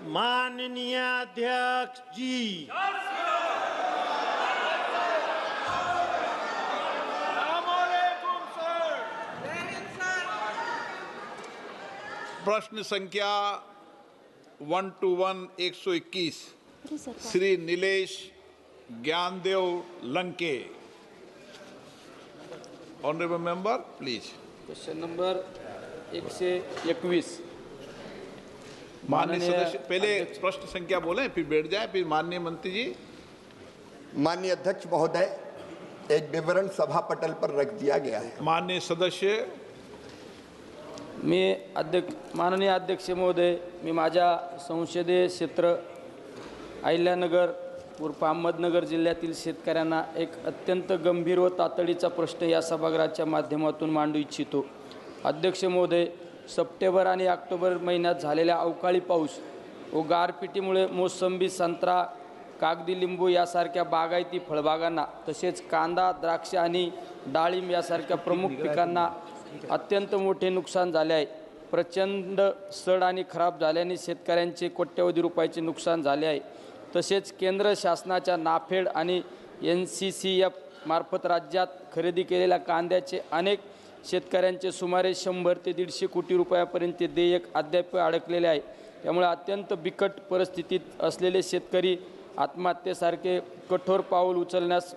माननीय अध्यक्ष जी, प्रश्न संख्या 121 Shri Nilesh Gyandev Lanke. Honourable member please. Question number 121। माननीय सदस्य पहले प्रश्न संख्या बोलें फिर बैठ जाए, फिर माननीय मंत्री जी। माननीय अध्यक्ष महोदय, एक विवरण सभा पटल पर रख दिया गया है। माननीय सदस्य। माननीय अध्यक्ष महोदय, मी माझ्या संसदीय क्षेत्र अहिल्यानगर उर्फ अहमदनगर जिल्ह्यातील शेतकऱ्यांना एक अत्यंत गंभीर व तातडीचा प्रश्न या सभागृहाच्या माध्यमातून मांडू इच्छितो। अध्यक्ष महोदय, सप्टेंबर आणि ऑक्टोबर महिन्यात झालेल्या अवकाळी पाऊस व गारपिटीमुळे मोसंबी, संत्रा, कागदी लिंबू यासारख्या बागायती फळबागांना तसेच कांदा, द्राक्ष आणि डाळिंब यासारख्या प्रमुख पिकांना अत्यंत मोठे नुकसान झाले आहे। प्रचंड सड आणि खराब झाल्याने शेतकऱ्यांचे कोट्यवधी रुपयाचे नुकसान झाले आहे। तसेच केंद्र शासनाच्या नाफेड आणि NCCF मार्फत राज्यात खरेदी केलेल्या कांद्याचे अनेक शेतकऱ्यांचे सुमारे 100 ते 150 कोटी रुपयापर्यंत देयक अद्याप अडकलेले आहे। त्यामुळे अत्यंत बिकट परिस्थितीत असलेले शेतकरी आत्महत्येसारखे कठोर पाऊल उचलण्यास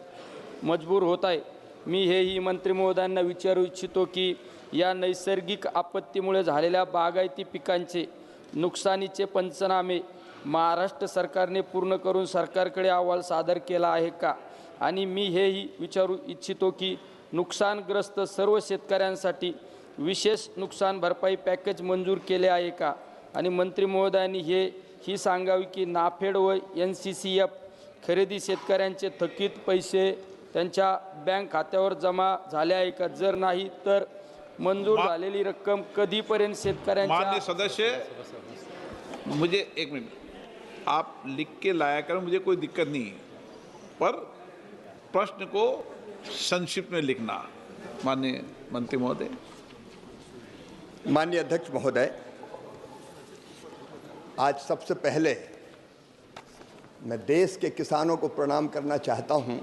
मजबूर होत आहे। मी हेही मंत्री महोदयांना विचारू इच्छितो की या नैसर्गिक आपत्तीमुळे झालेल्या बागायती पिकांचे नुकसानीचे पंचनामे महाराष्ट्र सरकारने पूर्ण करून सरकारकडे अहवाल सादर केला आहे का? आणि मी हेही विचारू इच्छितो की नुकसानग्रस्त सर्व शेतकऱ्यांसाठी विशेष नुकसान भरपाई पॅकेज मंजूर केले आहे का? आणि मंत्री महोदयांनी ही सांगावी की नाफेड व NCCF खरेदी शेतकऱ्यांचे थकीत पैसे त्यांच्या बँक खात्यावर जमा झाले आहे का? जर नाही तर मंजूर झालेली रक्कम कधीपर्यंत शेतकऱ्यांच्या। माननीय सदस्य, मुझे एक मिनट, आप लिख के लाया करें, मुझे कोई दिक्कत नहीं, पर प्रश्न को संक्षिप्त में लिखना। माननीय मंत्री महोदय। माननीय अध्यक्ष महोदय, आज सबसे पहले मैं देश के किसानों को प्रणाम करना चाहता हूं।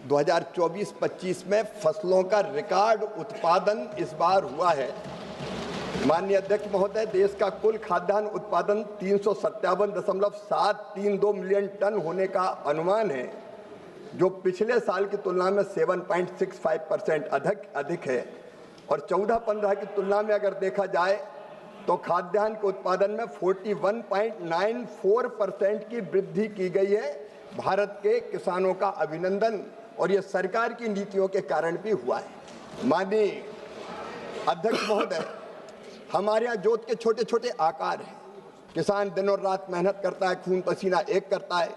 2024-25 में फसलों का रिकॉर्ड उत्पादन इस बार हुआ है। माननीय अध्यक्ष महोदय, देश का कुल खाद्यान्न उत्पादन 357.732 मिलियन टन होने का अनुमान है, जो पिछले साल की तुलना में 7.65% अधिक है। और 14-15 की तुलना में अगर देखा जाए तो खाद्यान्न के उत्पादन में 41.94% की वृद्धि की गई है। भारत के किसानों का अभिनंदन, और ये सरकार की नीतियों के कारण भी हुआ है। माननीय अध्यक्ष महोदय, हमारे यहाँ जोत के छोटे छोटे आकार हैं। किसान दिन और रात मेहनत करता है, खून पसीना एक करता है,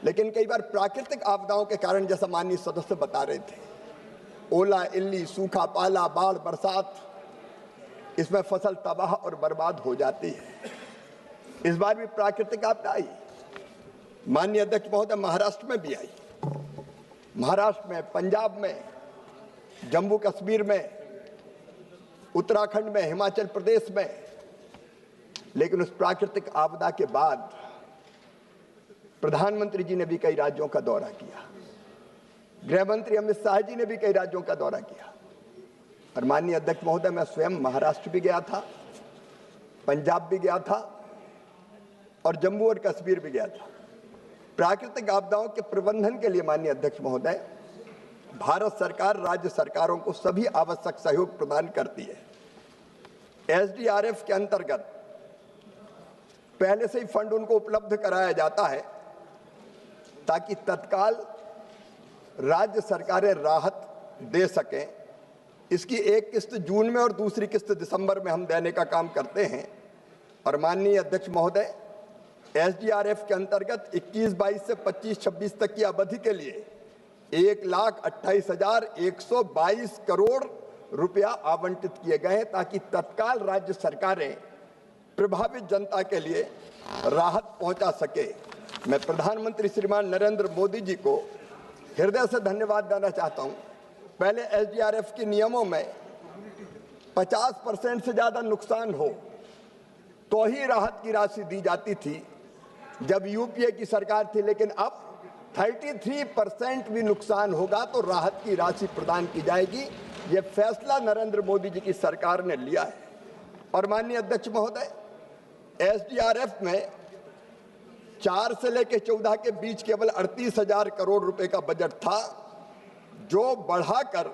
लेकिन कई बार प्राकृतिक आपदाओं के कारण, जैसा माननीय सदस्य बता रहे थे, ओला, इल्ली, सूखा, पाला, बाढ़, बरसात, इसमें फसल तबाह और बर्बाद हो जाती है। इस बार भी प्राकृतिक आपदा आई। माननीय अध्यक्ष महोदय, महाराष्ट्र में भी आई, महाराष्ट्र में, पंजाब में, जम्मू कश्मीर में, उत्तराखंड में, हिमाचल प्रदेश में। लेकिन उस प्राकृतिक आपदा के बाद प्रधानमंत्री जी ने भी कई राज्यों का दौरा किया, गृह मंत्री अमित शाह जी ने भी कई राज्यों का दौरा किया। और माननीय अध्यक्ष महोदय, मैं स्वयं महाराष्ट्र भी गया था, पंजाब भी गया था और जम्मू और कश्मीर भी गया था। प्राकृतिक आपदाओं के प्रबंधन के लिए माननीय अध्यक्ष महोदय, भारत सरकार राज्य सरकारों को सभी आवश्यक सहयोग प्रदान करती है। SDRF के अंतर्गत पहले से ही फंड उनको उपलब्ध कराया जाता है ताकि तत्काल राज्य सरकारें राहत दे सकें। इसकी एक किस्त जून में और दूसरी किस्त दिसंबर में हम देने का काम करते हैं। और माननीय अध्यक्ष महोदय, SDRF के अंतर्गत 21-22 से 25-26 तक की अवधि के लिए 1,28,122 करोड़ रुपया आवंटित किए गए हैं, ताकि तत्काल राज्य सरकारें प्रभावित जनता के लिए राहत पहुंचा सके। मैं प्रधानमंत्री श्रीमान नरेंद्र मोदी जी को हृदय से धन्यवाद देना चाहता हूं। पहले SDRF के नियमों में 50% से ज़्यादा नुकसान हो तो ही राहत की राशि दी जाती थी जब यूपीए की सरकार थी, लेकिन अब 33% भी नुकसान होगा तो राहत की राशि प्रदान की जाएगी। ये फैसला नरेंद्र मोदी जी की सरकार ने लिया है। और माननीय अध्यक्ष महोदय, एसडीआरएफ में 4 से लेकर 14 के बीच केवल 38,000 करोड़ रुपए का बजट था, जो बढ़ाकर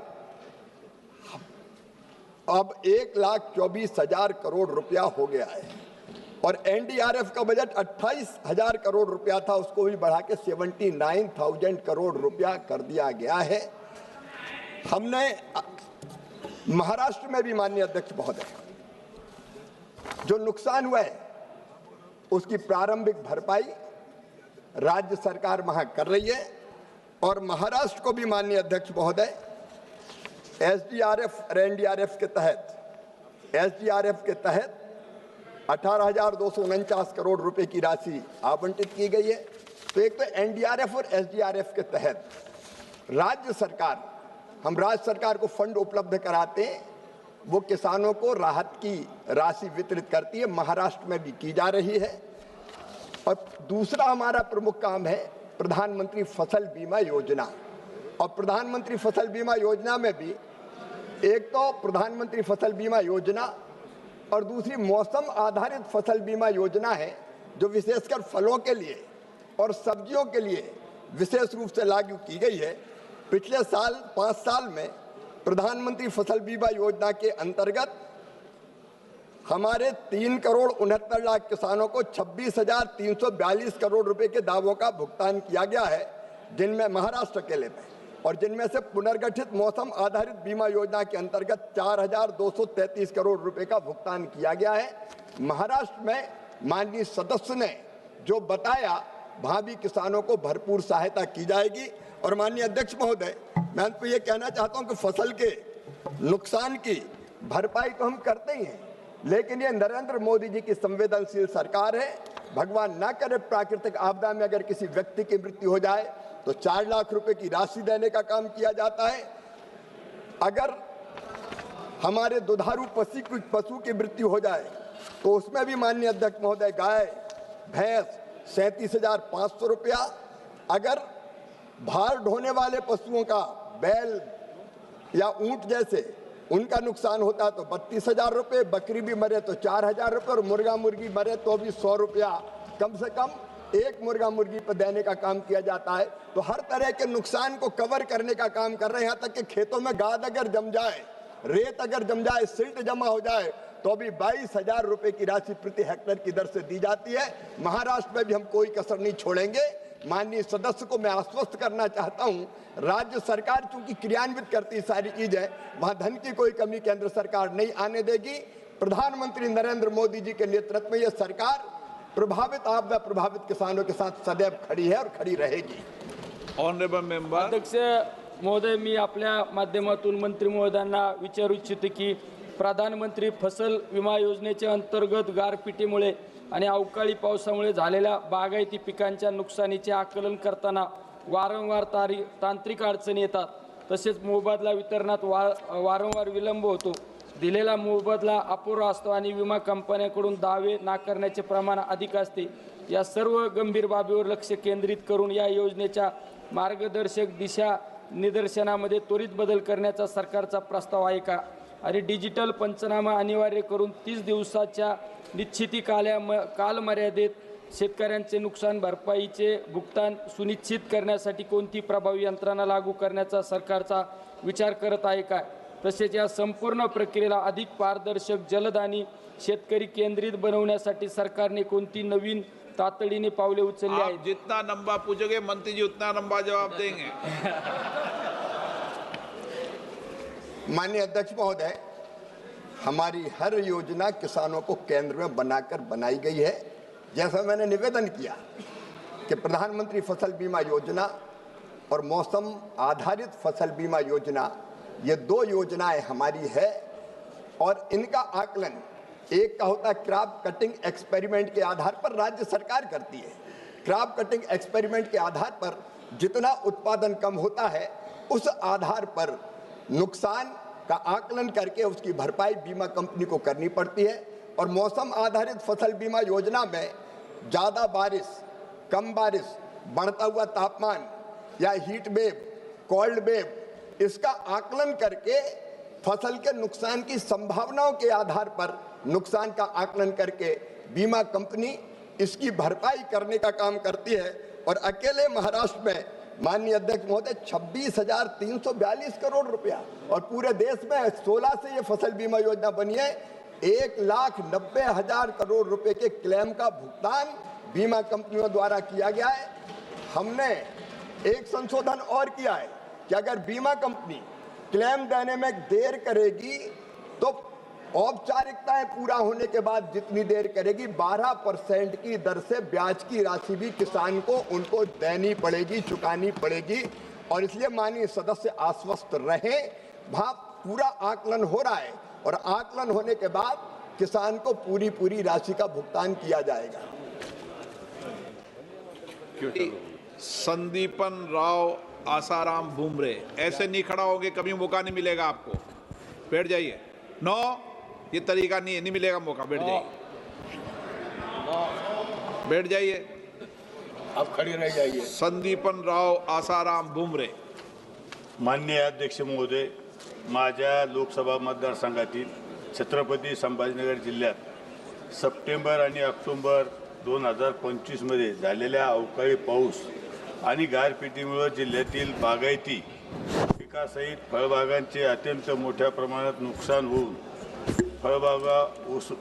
अब 1,24,000 करोड़ रुपया हो गया है। और एनडीआरएफ का बजट 28,000 करोड़ रुपया था, उसको भी बढ़ा के 79,000 करोड़ रुपया कर दिया गया है। हमने महाराष्ट्र में भी, माननीय अध्यक्ष महोदय, जो नुकसान हुआ है उसकी प्रारंभिक भरपाई राज्य सरकार वहां कर रही है। और महाराष्ट्र को भी, माननीय अध्यक्ष महोदय, एसडीआरएफ और एनडीआरएफ के तहत 18,249 करोड़ रुपए की राशि आवंटित की गई है। तो एक तो एनडीआरएफ और एसडीआरएफ के तहत राज्य सरकार, हम राज्य सरकार को फंड उपलब्ध कराते हैं, वो किसानों को राहत की राशि वितरित करती है। महाराष्ट्र में भी की जा रही है। और दूसरा हमारा प्रमुख काम है प्रधानमंत्री फसल बीमा योजना। और प्रधानमंत्री फसल बीमा योजना में भी एक तो प्रधानमंत्री फसल बीमा योजना और दूसरी मौसम आधारित फसल बीमा योजना है, जो विशेषकर फलों के लिए और सब्जियों के लिए विशेष रूप से लागू की गई है। पिछले साल 5 साल में प्रधानमंत्री फसल बीमा योजना के अंतर्गत हमारे 3,69,00,000 किसानों को 26,342 करोड़ रुपए के दावों का भुगतान किया गया है, जिनमें महाराष्ट्र अकेले में, और जिनमें से पुनर्गठित मौसम आधारित बीमा योजना के अंतर्गत 4,233 करोड़ रुपए का भुगतान किया गया है। महाराष्ट्र में माननीय सदस्य ने जो बताया, वहां भी किसानों को भरपूर सहायता की जाएगी। और माननीय अध्यक्ष महोदय, मैं आपको ये कहना चाहता हूं कि फसल के नुकसान की भरपाई तो हम करते ही हैं, लेकिन ये नरेंद्र मोदी जी की संवेदनशील सरकार है। भगवान ना करे प्राकृतिक आपदा में अगर किसी व्यक्ति की मृत्यु हो जाए तो 4 लाख रुपए की राशि देने का काम किया जाता है। अगर हमारे दुधारू पशु की मृत्यु हो जाए तो उसमें भी, माननीय अध्यक्ष महोदय, गाय भैंस 37,500 रुपया। अगर भार ढोने वाले पशुओं का, बैल या ऊंट जैसे, उनका नुकसान होता है तो 32,000 रुपये, बकरी भी मरे तो 4,000 रुपये, और मुर्गा मुर्गी मरे तो भी 100 रुपया कम से कम एक मुर्गा मुर्गी पर देने का काम किया जाता है। तो हर तरह के नुकसान को कवर करने का काम कर रहे हैं। यहाँ तक कि खेतों में गाद अगर जम जाए, रेत अगर जम जाए, सिल्ट जमा हो जाए, तो भी 22,000 रुपये की राशि प्रति हेक्टेयर की दर से दी जाती है। महाराष्ट्र में भी हम कोई कसर नहीं छोड़ेंगे। माननीय सदस्य को मैं आश्वस्त करना चाहता हूं, राज्य सरकार चूंकि क्रियान्वित करती सारी चीजें, वहां धन की कोई कमी केंद्र सरकार नहीं आने देगी। प्रधानमंत्री नरेंद्र मोदी जी के नेतृत्व में यह सरकार प्रभावित आपदा प्रभावित किसानों के साथ सदैव खड़ी है और खड़ी रहेगी। Honourable member. अध्यक्ष महोदय, मी आपल्या माध्यमातून मंत्री महोदयांना विचारू इच्छितो की प्रधानमंत्री फसल विमा योजनेच्या अंतर्गत गारपिटीमुळे आणि अवकाळी पावसामुळे झालेल्या बागायती पिकांच्या नुकसानीचे आकलन करताना वारंवार तांत्रिक अडचणी येतात, तसेच मोबदला वितरणात वारंवार विलंब होतो, दिलेला मोबदला अपुरा असतो आणि विमा कंपन्यांकडून दावे नाकारण्याचे प्रमाण अधिक असते। या सर्व गंभीर बाबीवर लक्ष केंद्रित करून या योजनेच्या मार्गदर्शक दिशा निदर्शनामध्ये त्वरित बदल करण्याचा सरकारचा प्रस्ताव आहे का? आणि डिजिटल पंचनामा अनिवार्य करून 30 दिवसाच्या निश्चिती कालमर्यादेत शेतकऱ्यांचे नुकसान भरपाईचे भुगतान सुनिश्चित करण्यासाठी कोणती प्रभावी यंत्रणा लागू करण्याचा सरकारचा विचार करत आहे का? तसेच या संपूर्ण प्रक्रियेला अधिक पारदर्शक, जलद आणि शेतकरी केंद्रित बनवण्यासाठी सरकारने कोणती नवीन तातडीने पावले उचलली आहेत? आप जितना लंबा पूछोगे मंत्री जी उतना लंबा जवाब देंगे। माननीय अध्यक्ष महोदय, हमारी हर योजना किसानों को केंद्र में बनाकर बनाई गई है। जैसा मैंने निवेदन किया कि प्रधानमंत्री फसल बीमा योजना और मौसम आधारित फसल बीमा योजना, ये 2 योजनाएं हमारी है और इनका आकलन एक का होता है क्रॉप कटिंग एक्सपेरिमेंट के आधार पर राज्य सरकार करती है। क्रॉप कटिंग एक्सपेरिमेंट के आधार पर जितना उत्पादन कम होता है, उस आधार पर नुकसान का आकलन करके उसकी भरपाई बीमा कंपनी को करनी पड़ती है। और मौसम आधारित फसल बीमा योजना में ज़्यादा बारिश, कम बारिश, बढ़ता हुआ तापमान या हीट वेव, कोल्ड वेव, इसका आकलन करके फसल के नुकसान की संभावनाओं के आधार पर नुकसान का आकलन करके बीमा कंपनी इसकी भरपाई करने का काम करती है। और अकेले महाराष्ट्र में माननीय अध्यक्ष महोदय 26,342 करोड़ रुपया, और पूरे देश में 16 से ये फसल बीमा योजना बनी है। 1,90,000 करोड़ रुपए के क्लेम का भुगतान बीमा कंपनियों द्वारा किया गया है। हमने एक संशोधन और किया है कि अगर बीमा कंपनी क्लेम देने में देर करेगी तो औपचारिकताएं पूरा होने के बाद जितनी देर करेगी 12% की दर से ब्याज की राशि भी किसान को उनको देनी पड़ेगी, चुकानी पड़ेगी। और इसलिए माननीय सदस्य आश्वस्त रहें, वहां पूरा आकलन हो रहा है और आकलन होने के बाद किसान को पूरी राशि का भुगतान किया जाएगा। संदीपन राव आसाराम भूमरे, ऐसे नहीं खड़ा होगे, कभी मौका नहीं मिलेगा आपको। बैठ जाइए। नो, ये तरीका नहीं मिलेगा मौका। बैठ जाइए, बैठ जाइए, आप खड़े रह जाइए। संदीपन राव आसाराम भूमरे। माननीय अध्यक्ष महोदय, माझ्या लोकसभा मतदारसंघातील छत्रपती संभाजीनगर जिल्ह्यात सप्टेंबर आणि ऑक्टोबर 2025 मध्ये झालेल्या अवकाळी पाऊस आणि गारपिटीमुळे जिल्ह्यातील बागायती पिकासहित फळबागांचे अत्यंत मोठ्या प्रमाणात नुकसान होऊन फळबागा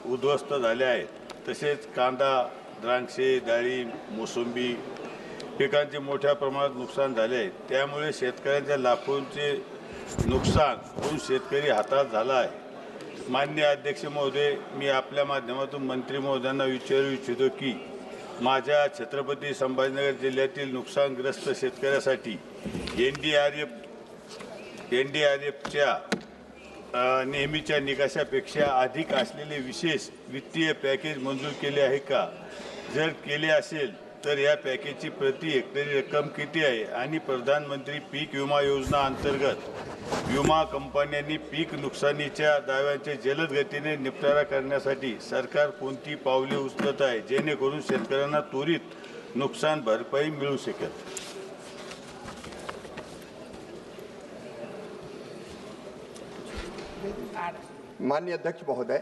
उद्ध्वस्त झाल्या आहेत। तसेच कांदा, द्राक्षे, डाळिंब, मोसंबी पिकांचे मोठ्या प्रमाणात नुकसान झाले आहे। त्यामुळे शेतकऱ्यांच्या लाखोंचे नुकसान होऊन शेतकरी हातात झाला आहे। माननीय अध्यक्ष महोदय, मी आपल्या माध्यमातून मंत्री महोदयांना विचारू इच्छितो की माझ्या छत्रपती संभाजीनगर जिल्ह्यातील नुकसानग्रस्त शेतकऱ्यासाठी एनडीआरएफच्या नेहमीच्या निकषापेक्षा अधिक असलेले विशेष वित्तीय पॅकेज मंजूर केले आहे का? जर केले असेल तर या पॅकेजची प्रति हेक्टरी रक्कम किती आहे? आणि प्रधानमंत्री पीक विमा योजना अंतर्गत विमा कंपन्यांनी पीक नुकसानीच्या दाव्यांचे जलद गतीने निपटारा करण्यासाठी सरकार कोणती पावले उचलत आहे जेणेकरून शेतकऱ्यांना त्वरित नुकसान भरपाई मिळू शकेल? माननीय अध्यक्ष महोदय,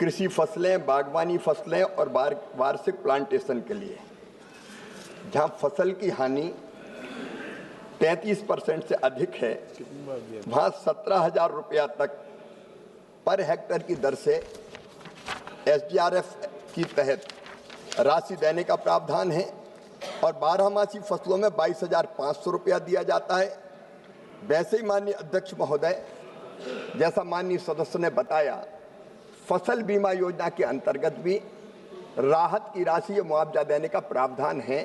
कृषि फसलें, बागवानी फसलें और वार्षिक प्लांटेशन के लिए जहां फसल की हानि 33% से अधिक है, वहां 17,000 रुपया तक पर हेक्टर की दर से एसडीआरएफ की तहत राशि देने का प्रावधान है और 12मासी फसलों में 22,500 रुपया दिया जाता है। वैसे ही माननीय अध्यक्ष महोदय, जैसा माननीय सदस्य ने बताया, फसल बीमा योजना के अंतर्गत भी राहत की राशि या मुआवजा देने का प्रावधान है।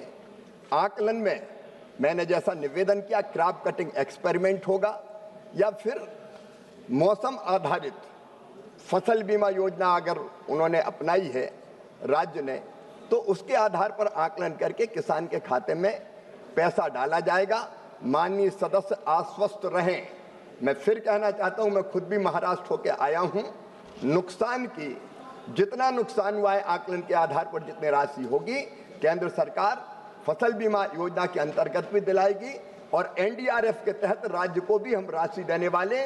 आकलन में मैंने जैसा निवेदन किया, क्रॉप कटिंग एक्सपेरिमेंट होगा या फिर मौसम आधारित फसल बीमा योजना अगर उन्होंने अपनाई है राज्य ने, तो उसके आधार पर आकलन करके किसान के खाते में पैसा डाला जाएगा। माननीय सदस्य आश्वस्त रहें। मैं फिर कहना चाहता हूं, मैं खुद भी महाराष्ट्र होकर आया हूं। नुकसान की जितना नुकसान हुआ है आकलन के आधार पर जितनी राशि होगी केंद्र सरकार फसल बीमा योजना के अंतर्गत भी दिलाएगी और एनडीआरएफ के तहत राज्य को भी हम राशि देने वाले।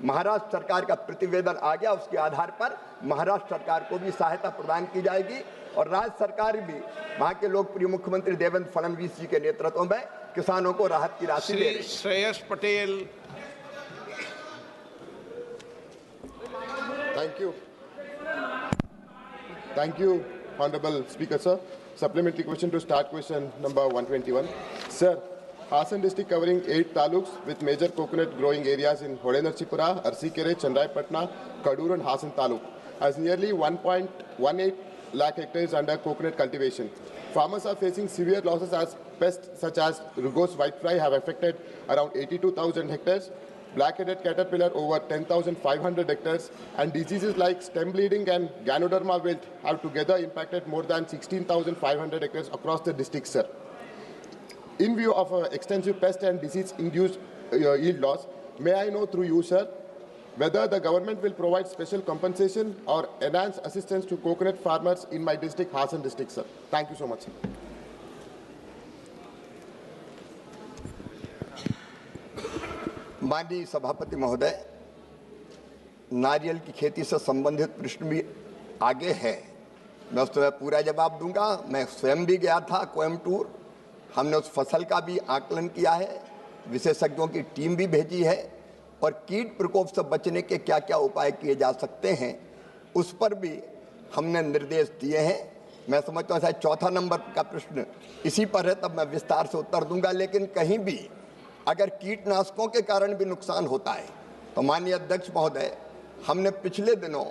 महाराष्ट्र सरकार का प्रतिवेदन आ गया, उसके आधार पर महाराष्ट्र सरकार को भी सहायता प्रदान की जाएगी और राज्य सरकार भी वहां के लोकप्रिय मुख्यमंत्री देवेंद्र फडणवीस जी के नेतृत्व में किसानों को राहत की राशि दे रही है। Shreyas Patel. Thank you, Honorable Speaker, sir. Supplementary question to start question number 121. Sir, Hassan district covering 8 taluks with major coconut growing areas in Hodenarchipura, Arsikere, Chandraipatna, Kadur and Hassan taluk has nearly 1.18 lakh hectares under coconut cultivation. Farmers are facing severe losses as pests such as Rugose whitefly have affected around 82,000 hectares. Black-headed caterpillar over 10,500 hectares, and diseases like stem bleeding and Ganoderma wilt have together impacted more than 16,500 hectares across the district, sir. In view of extensive pest and disease-induced yield loss, may I know through you, sir, whether the government will provide special compensation or enhanced assistance to coconut farmers in my district, Hassan district, sir. Thank you so much, sir. माननीय सभापति महोदय, नारियल की खेती से संबंधित प्रश्न भी आगे है, मैं उसमें पूरा जवाब दूंगा। मैं स्वयं भी गया था कोयम्बटूर, हमने उस फसल का भी आकलन किया है, विशेषज्ञों की टीम भी भेजी है और कीट प्रकोप से बचने के क्या क्या उपाय किए जा सकते हैं उस पर भी हमने निर्देश दिए हैं। मैं समझता हूँ शायद चौथा नंबर का प्रश्न इसी पर है, तब मैं विस्तार से उत्तर दूंगा। लेकिन कहीं भी अगर कीटनाशकों के कारण भी नुकसान होता है तो माननीय अध्यक्ष महोदय, हमने पिछले दिनों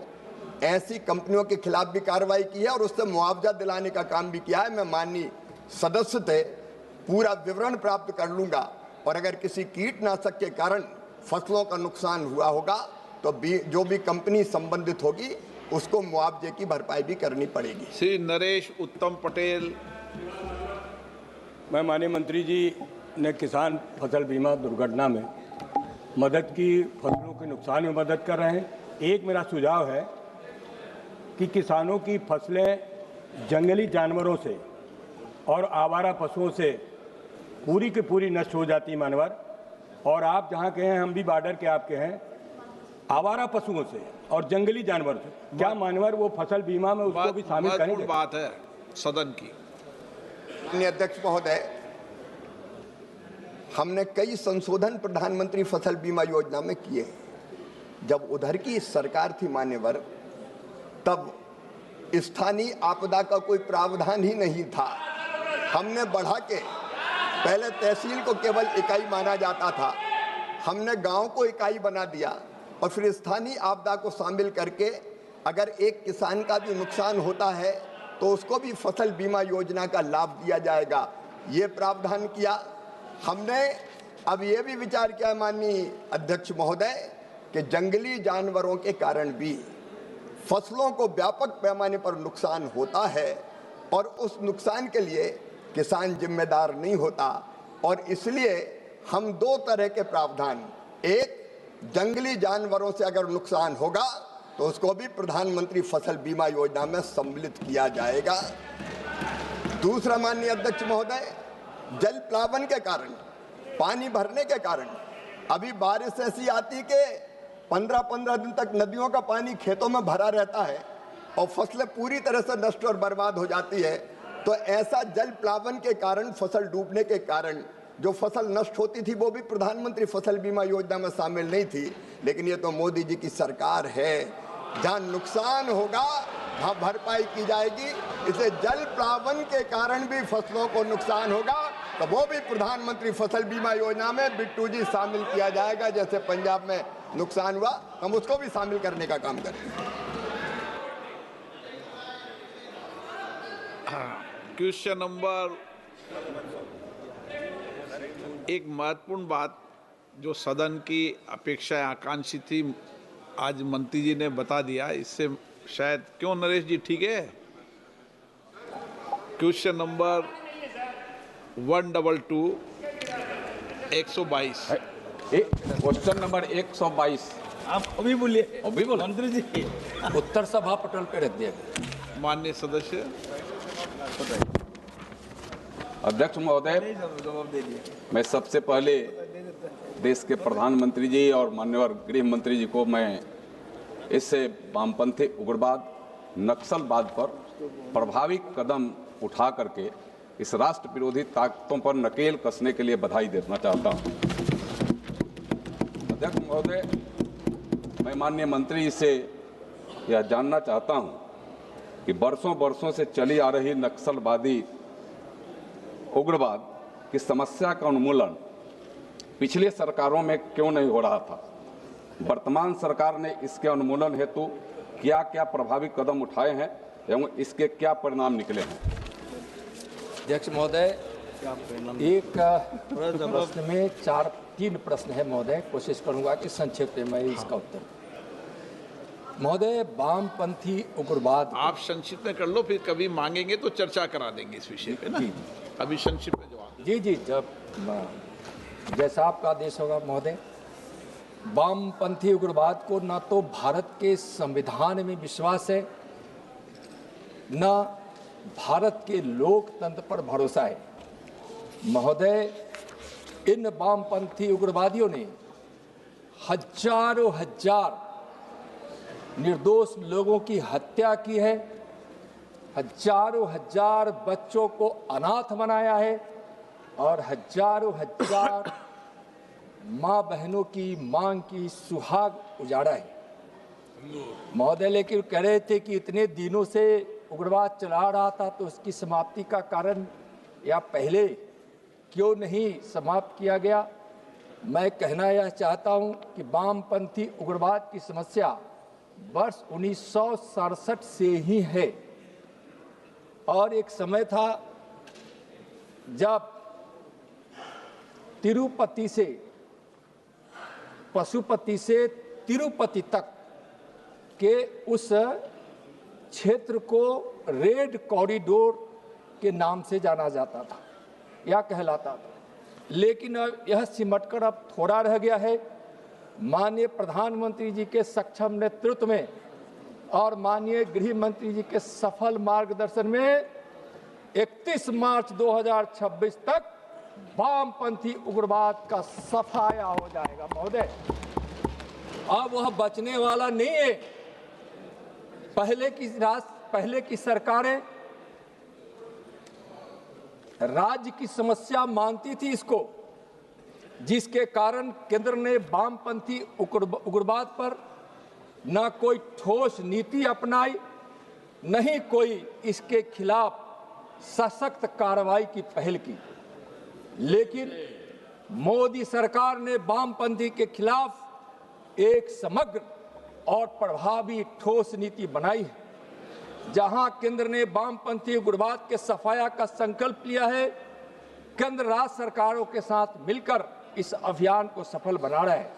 ऐसी कंपनियों के खिलाफ भी कार्रवाई की है और उससे मुआवजा दिलाने का काम भी किया है। मैं माननीय सदस्य से पूरा विवरण प्राप्त कर लूंगा और अगर किसी कीटनाशक के कारण फसलों का नुकसान हुआ होगा तो जो भी कंपनी संबंधित होगी उसको मुआवजे की भरपाई भी करनी पड़ेगी। श्री नरेश उत्तम पटेल। मैं माननीय मंत्री जी ने किसान फसल बीमा दुर्घटना में मदद की, फसलों के नुकसान में मदद कर रहे हैं। एक मेरा सुझाव है कि किसानों की फसलें जंगली जानवरों से और आवारा पशुओं से पूरी की पूरी नष्ट हो जाती मानवर, और आप जहाँ के हैं, हम भी बॉर्डर के आपके हैं, आवारा पशुओं से और जंगली जानवर से, क्या मानवर वो फसल बीमा में उसको भी शामिल करेंगे? बात है सदन की। माननीय अध्यक्ष महोदय, हमने कई संशोधन प्रधानमंत्री फसल बीमा योजना में किए। जब उधर की सरकार थी मान्यवर, तब स्थानीय आपदा का कोई प्रावधान ही नहीं था। हमने बढ़ा के, पहले तहसील को केवल इकाई माना जाता था, हमने गांव को इकाई बना दिया और फिर स्थानीय आपदा को शामिल करके अगर एक किसान का भी नुकसान होता है तो उसको भी फसल बीमा योजना का लाभ दिया जाएगा, ये प्रावधान किया हमने। अब ये भी विचार किया माननीय अध्यक्ष महोदय कि जंगली जानवरों के कारण भी फसलों को व्यापक पैमाने पर नुकसान होता है और उस नुकसान के लिए किसान जिम्मेदार नहीं होता, और इसलिए हम दो तरह के प्रावधान, एक जंगली जानवरों से अगर नुकसान होगा तो उसको भी प्रधानमंत्री फसल बीमा योजना में सम्मिलित किया जाएगा। दूसरा माननीय अध्यक्ष महोदय, जल प्लावन के कारण, पानी भरने के कारण अभी बारिश ऐसी आती कि 15-15 दिन तक नदियों का पानी खेतों में भरा रहता है और फसलें पूरी तरह से नष्ट और बर्बाद हो जाती है। तो ऐसा जल प्लावन के कारण, फसल डूबने के कारण जो फसल नष्ट होती थी वो भी प्रधानमंत्री फसल बीमा योजना में शामिल नहीं थी। लेकिन ये तो मोदी जी की सरकार है, जहाँ नुकसान होगा वहाँ भरपाई की जाएगी। इसलिए जल प्लावन के कारण भी फसलों को नुकसान होगा तो वो भी प्रधानमंत्री फसल बीमा योजना में बिट्टू जी शामिल किया जाएगा। जैसे पंजाब में नुकसान हुआ, हम उसको भी शामिल करने का काम करेंगे। क्वेश्चन नंबर, एक महत्वपूर्ण बात जो सदन की अपेक्षा आकांक्षी थी, आज मंत्री जी ने बता दिया। इससे शायद, क्यों नरेश जी, ठीक है? Question number 122 122। Question number 122। आप अभी बोलिए। अभी बोलो मंत्री जी। उत्तर सभा पटल पे रख दिया गया। माननीय सदस्य। अध्यक्ष महोदय, मैं सबसे पहले देश के प्रधानमंत्री जी और माननीय गृह मंत्री जी को मैं इससे वामपंथी उग्रवाद, नक्सलवाद पर प्रभावी कदम उठा करके इस राष्ट्र विरोधी ताकतों पर नकेल कसने के लिए बधाई देना चाहता हूं। अध्यक्ष महोदय, मैं माननीय मंत्री जी से यह जानना चाहता हूं कि वर्षों से चली आ रही नक्सलवादी उग्रवाद की समस्या का उन्मूलन पिछले सरकारों में क्यों नहीं हो रहा था? वर्तमान सरकार ने इसके उन्मूलन हेतु क्या क्या प्रभावी कदम उठाए हैं एवं इसके क्या परिणाम निकले हैं? अध्यक्ष महोदय, एक प्रश्न में 3 प्रश्न है महोदय, कोशिश करूंगा कि संक्षेप में मैं इसका उत्तर। महोदय, वामपंथी उग्रवाद, आप संक्षिप्त में कर लो, फिर कभी मांगेंगे तो चर्चा करा देंगे इस विषय पे ना। अभी संक्षिप्त में जवाब। जी, जब जैसा आपका आदेश होगा महोदय। वामपंथी उग्रवाद को न तो भारत के संविधान में विश्वास है, न भारत के लोकतंत्र पर भरोसा है। महोदय, इन वामपंथी उग्रवादियों ने हजारों हजार निर्दोष लोगों की हत्या की है, हजारों हजार बच्चों को अनाथ बनाया है और हजारों हजार माँ बहनों की मांग की सुहाग उजाड़ा है। महोदय, लेकिन कह रहे थे कि इतने दिनों से उग्रवाद चला रहा था तो उसकी समाप्ति का कारण या पहले क्यों नहीं समाप्त किया गया। मैं कहना यह चाहता हूं कि वामपंथी उग्रवाद की समस्या वर्ष 1967 से ही है और एक समय था जब तिरुपति से पशुपति से तिरुपति तक के उस क्षेत्र को रेड कॉरिडोर के नाम से जाना जाता था या कहलाता था, लेकिन अब यह सिमटकर अब थोड़ा रह गया है। माननीय प्रधानमंत्री जी के सक्षम नेतृत्व में और माननीय गृह मंत्री जी के सफल मार्गदर्शन में 31 मार्च 2026 तक वामपंथी उग्रवाद का सफाया हो जाएगा। महोदय, अब वह बचने वाला नहीं है। पहले की सरकारें राज्य की समस्या मानती थी इसको, जिसके कारण केंद्र ने वामपंथी उग्रवाद पर न कोई ठोस नीति अपनाई, न ही कोई इसके खिलाफ सशक्त कार्रवाई की पहल की। लेकिन मोदी सरकार ने वामपंथी के खिलाफ एक समग्र और प्रभावी ठोस नीति बनाई है। जहां केंद्र ने वामपंथी उग्रवाद के सफाया का संकल्प लिया है, केंद्र राज्य सरकारों के साथ मिलकर इस अभियान को सफल बना रहा है।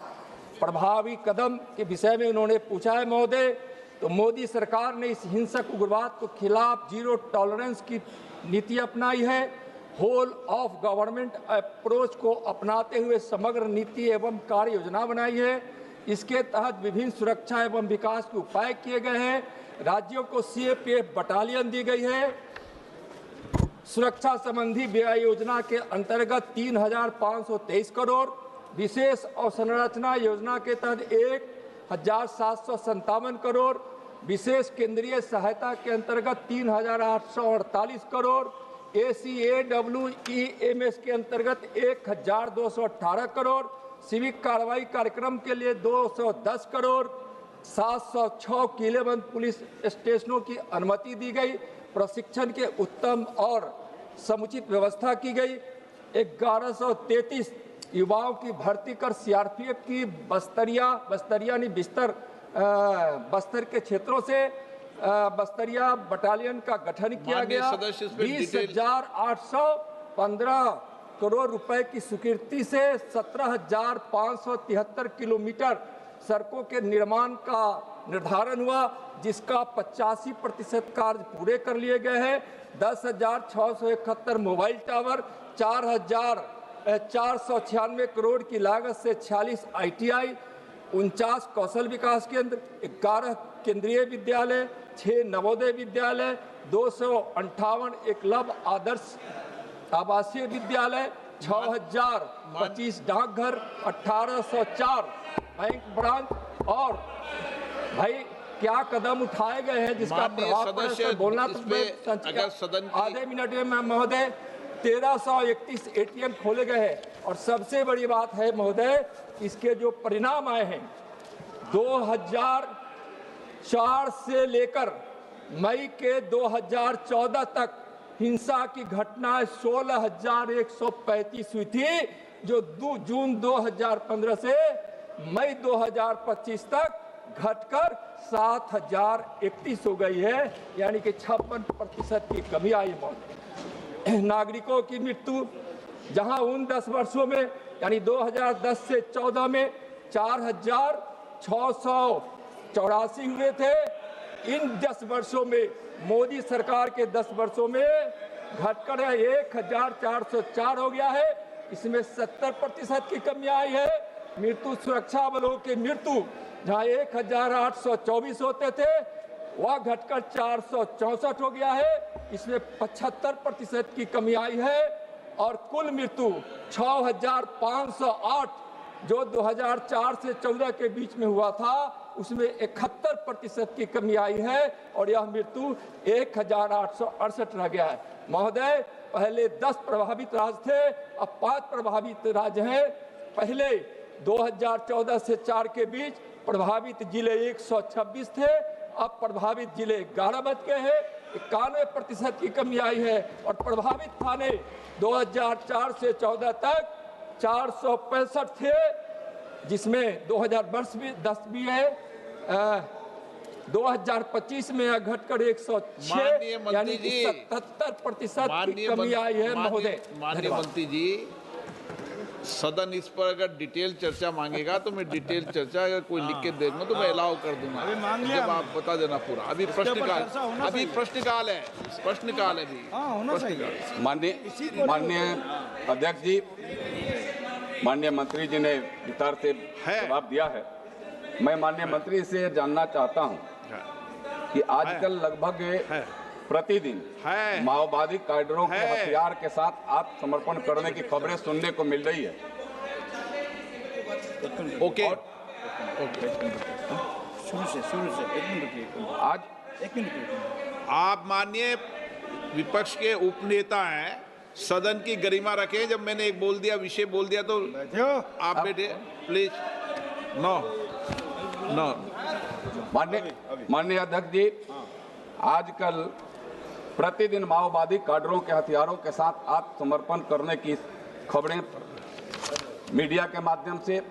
प्रभावी कदम के विषय में उन्होंने पूछा है महोदय, तो मोदी सरकार ने इस हिंसक उग्रवाद के खिलाफ जीरो टॉलरेंस की नीति अपनाई है। होल ऑफ गवर्नमेंट अप्रोच को अपनाते हुए समग्र नीति एवं कार्य योजना बनाई है। इसके तहत विभिन्न सुरक्षा एवं विकास के उपाय किए गए हैं। राज्यों को सीएपीएफ बटालियन दी गई है। सुरक्षा संबंधी व्यय योजना के अंतर्गत 3,523 करोड़, विशेष अवसंरचना योजना के तहत 1,757 करोड़, विशेष केंद्रीय सहायता के अंतर्गत 3,848 करोड़, ACAWEMS के अंतर्गत 1,218 करोड़, सिविक कार्रवाई कार्यक्रम के लिए 210 करोड़, 706 किलेबंद पुलिस स्टेशनों की अनुमति दी गई, प्रशिक्षण के उत्तम और समुचित व्यवस्था की गई, 1133 युवाओं की भर्ती कर सीआरपीएफ की बस्तर के क्षेत्रों से बस्तरिया बटालियन का गठन किया गया। 20,815 करोड़ रुपए की स्वीकृति से 17,573 किलोमीटर सड़कों के निर्माण का निर्धारण हुआ, जिसका 85% कार्य पूरे कर लिए गए हैं। 10,671 मोबाइल टावर, 4,496 करोड़ की लागत से 46 ITI, 49 कौशल विकास केंद्र, 11 केंद्रीय विद्यालय, 6 नवोदय विद्यालय, 258 एकलव्य आदर्श आवासीय विद्यालय, 6,025 डाकघर, 1,804 बैंक ब्रांच। और भाई क्या कदम उठाए गए हैं जिसका प्रभाव बोलना तो आधे मिनट में महोदय 1,331 ATM खोले गए हैं। और सबसे बड़ी बात है महोदय, इसके जो परिणाम आए हैं 2004 से लेकर मई के 2014 तक हिंसा की घटनाएं 16,135 हुई थी, जो जून 2015 से मई 2025 तक घटकर 7,031 हो गई है, यानी कि 56% की कमी आई है। नागरिकों की मृत्यु जहां उन 10 वर्षों में यानी 2010 से 14 में 4,684 हुए थे, इन 10 वर्षों में मोदी सरकार के 10 वर्षों में घटकर 1,404 हो गया है। इसमें 70% की कमी आई है। मृत्यु सुरक्षा बलों की मृत्यु जहां 1824 होते थे वह घटकर 464 हो गया है। इसमें 75% की कमी आई है और कुल मृत्यु 6508 जो 2004 से 14 के बीच में हुआ था उसमें 71% की कमी आई है और यह मृत्यु 1868 रह गया है। महोदय, पहले 10 प्रभावित राज्य थे, अब 5 प्रभावित राज्य हैं। पहले 2014 से 4 के बीच प्रभावित जिले 126 थे, अब प्रभावित जिले 11 बच गए हैं। 91% की कमी आई है और प्रभावित थाने 2004 से 14 तक 465 थे, जिसमें 2010 भी है। 2025 में यह घटकर 106 यानी 77% की कमी आई है। महोदय, माननीय मंत्री जी, सदन इस पर अगर डिटेल चर्चा मांगेगा तो मैं डिटेल चर्चा अगर कोई लिख के देगा तो मैं अलाउ कर दूंगा। जब आप बता देना पूरा। अभी प्रश्नकाल है अभी। माननीय अध्यक्ष जी, माननीय मंत्री जी ने विस्तार से जवाब दिया है। मैं माननीय मंत्री से जानना चाहता हूं कि आजकल लगभग प्रतिदिन माओवादी कैडरों के हथियार के साथ आत्मसमर्पण करने की खबरें सुनने को मिल रही है। ओके, आज आप माननीय विपक्ष के उपनेता हैं, सदन की गरिमा रखें। जब मैंने एक बोल दिया, विषय बोल दिया तो आप बैठे प्लीज। नो। माननीय अध्यक्ष जी, आजकल प्रतिदिन माओवादी कैडरों के हथियारों के साथ आत्मसमर्पण करने की खबरें मीडिया के माध्यम से,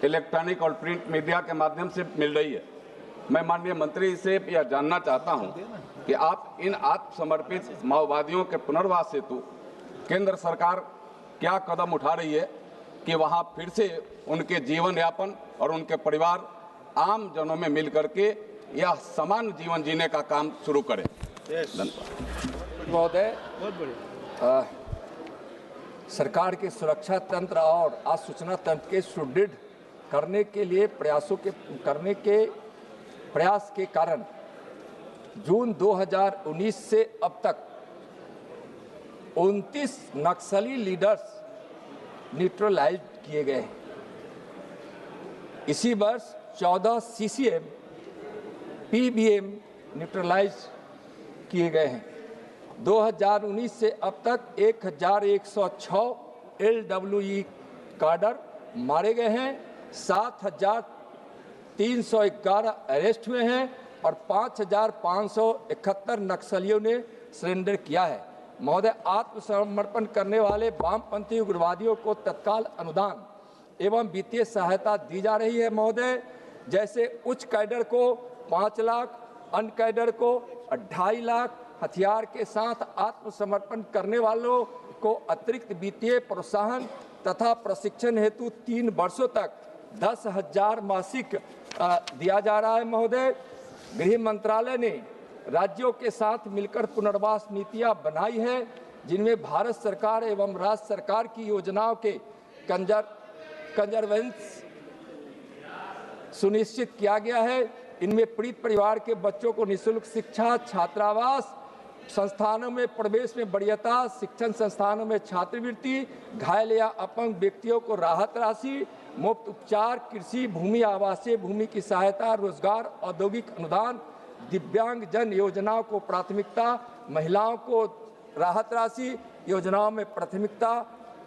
इलेक्ट्रॉनिक और प्रिंट मीडिया के माध्यम से मिल रही है। मैं माननीय मंत्री से यह जानना चाहता हूं कि आप इन आत्मसमर्पित माओवादियों के पुनर्वास हेतु केंद्र सरकार क्या कदम उठा रही है कि वहां फिर से उनके जीवन यापन और उनके परिवार आम जनों में मिल करके यह समान जीवन जीने का काम शुरू करें। महोदय, सरकार के सुरक्षा तंत्र और आसूचना तंत्र के सुदृढ़ करने के लिए प्रयास के कारण जून 2019 से अब तक 29 नक्सली लीडर्स न्यूट्रलाइज किए गए हैं। इसी वर्ष 14 CCM, PBM न्यूट्रलाइज किए गए हैं। 2019 से अब तक 1106 LWE कार्डर मारे गए हैं, 7311 अरेस्ट हुए हैं और 5571 नक्सलियों ने सरेंडर किया है। महोदय, आत्मसमर्पण करने वाले वामपंथी उग्रवादियों को तत्काल अनुदान एवं वित्तीय सहायता दी जा रही है। महोदय, जैसे उच्च कैडर को 5 लाख, अन्य कैडर को 2.5 लाख, हथियार के साथ आत्मसमर्पण करने वालों को अतिरिक्त वित्तीय प्रोत्साहन तथा प्रशिक्षण हेतु 3 वर्षों तक 10,000 मासिक दिया जा रहा है। महोदय, गृह मंत्रालय ने राज्यों के साथ मिलकर पुनर्वास नीतियां बनाई है, जिनमें भारत सरकार एवं राज्य सरकार की योजनाओं के कंजरवेंस सुनिश्चित किया गया है। इनमें पीड़ित परिवार के बच्चों को निःशुल्क शिक्षा, छात्रावास संस्थानों में प्रवेश में वरीयता, शिक्षण संस्थानों में छात्रवृत्ति, घायल या अपंग व्यक्तियों को राहत राशि, मुफ्त उपचार, कृषि भूमि, आवासीय भूमि की सहायता, रोजगार, औद्योगिक अनुदान, दिव्यांग जन योजनाओं को प्राथमिकता, महिलाओं को राहत राशि योजनाओं में प्राथमिकता,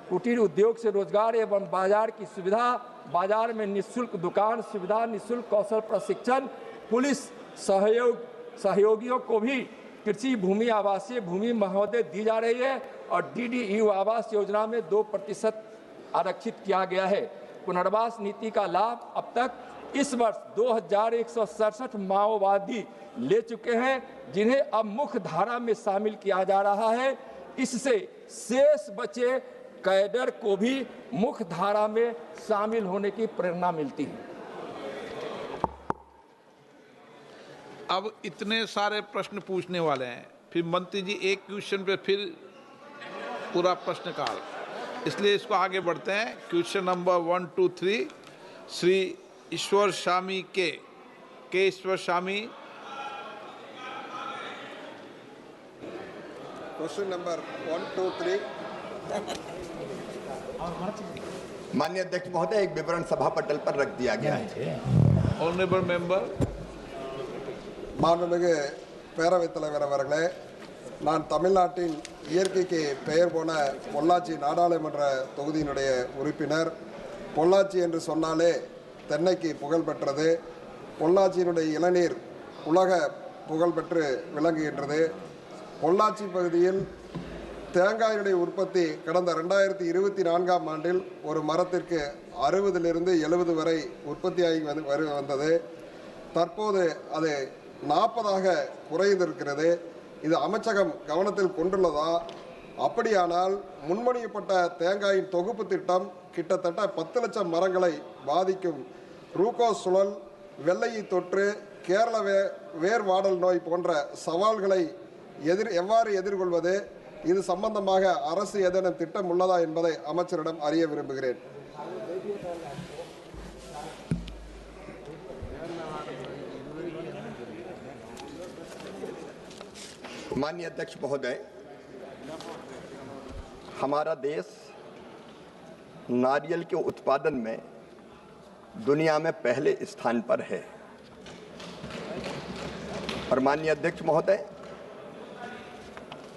कुटीर उद्योग से रोजगार एवं बाजार की सुविधा, बाजार में निःशुल्क दुकान सुविधा, निःशुल्क कौशल प्रशिक्षण, पुलिस सहयोगियों को भी कृषि भूमि, आवासीय भूमि महोदय दी जा रही है और DDU आवास योजना में 2% आरक्षित किया गया है। पुनर्वास नीति का लाभ अब तक इस वर्ष 2167 माओवादी ले चुके हैं, जिन्हें अब मुख्य धारा में शामिल किया जा रहा है। इससे शेष बचे कैडर को भी मुख्य धारा में शामिल होने की प्रेरणा मिलती है। अब इतने सारे प्रश्न पूछने वाले हैं, फिर मंत्री जी एक क्वेश्चन पे फिर पूरा प्रश्नकाल। इसलिए इसको आगे बढ़ते हैं। क्वेश्चन नंबर 1, 2, 3 श्री ईश्वर शामी के ईश्वर शामी। Question number 1, 2, 3। माननीय अध्यक्ष महोदय, एक विवरण सभा पटल पर रख दिया गया है। Honourable member. மாண்புமிகு பேரவைத் தலைவர் அவர்களே, நான் தமிழ்நாட்டின் இயற்கைக்கு பெயர் போன பொள்ளாச்சி நாடாளுமன்ற தொகுதியினுடைய உறுப்பினர். பொள்ளாச்சி என்று சொன்னாலே தென்னைக்கு புகழ் பெற்றது. பொள்ளாச்சியினுடைய இளநீர் உலக புகழ்பெற்று விளங்குகின்றது. பொள்ளாச்சி பகுதியில் தேங்காயினுடைய உற்பத்தி கடந்த 2024ஆம் ஆண்டில் ஒரு மரத்திற்கு 60லிருந்து 70 வரை உற்பத்தியாகி வந்தது. தற்போது அது 40ஆக குறைந்திருக்கிறது. இது அமைச்சகம் கவனத்தில் கொண்டுள்ளதா? அப்படியானால் முன்மொழியப்பட்ட தேங்காயின் தொகுப்பு திட்டம் கிட்டத்தட்ட 10 லட்சம் மரங்களை பாதிக்கும். ரூகோ சுழல், வெள்ளையை தொற்று, கேரள வேர் வாடல் நோய் போன்ற சவால்களை எவ்வாறு எதிர்கொள்வது? இது சம்பந்தமாக அரசு ஏதேனும் திட்டம் உள்ளதா என்பதை அமைச்சரிடம் அறிய விரும்புகிறேன். माननीय अध्यक्ष महोदय, हमारा देश नारियल के उत्पादन में दुनिया में पहले स्थान पर है। और माननीय अध्यक्ष महोदय,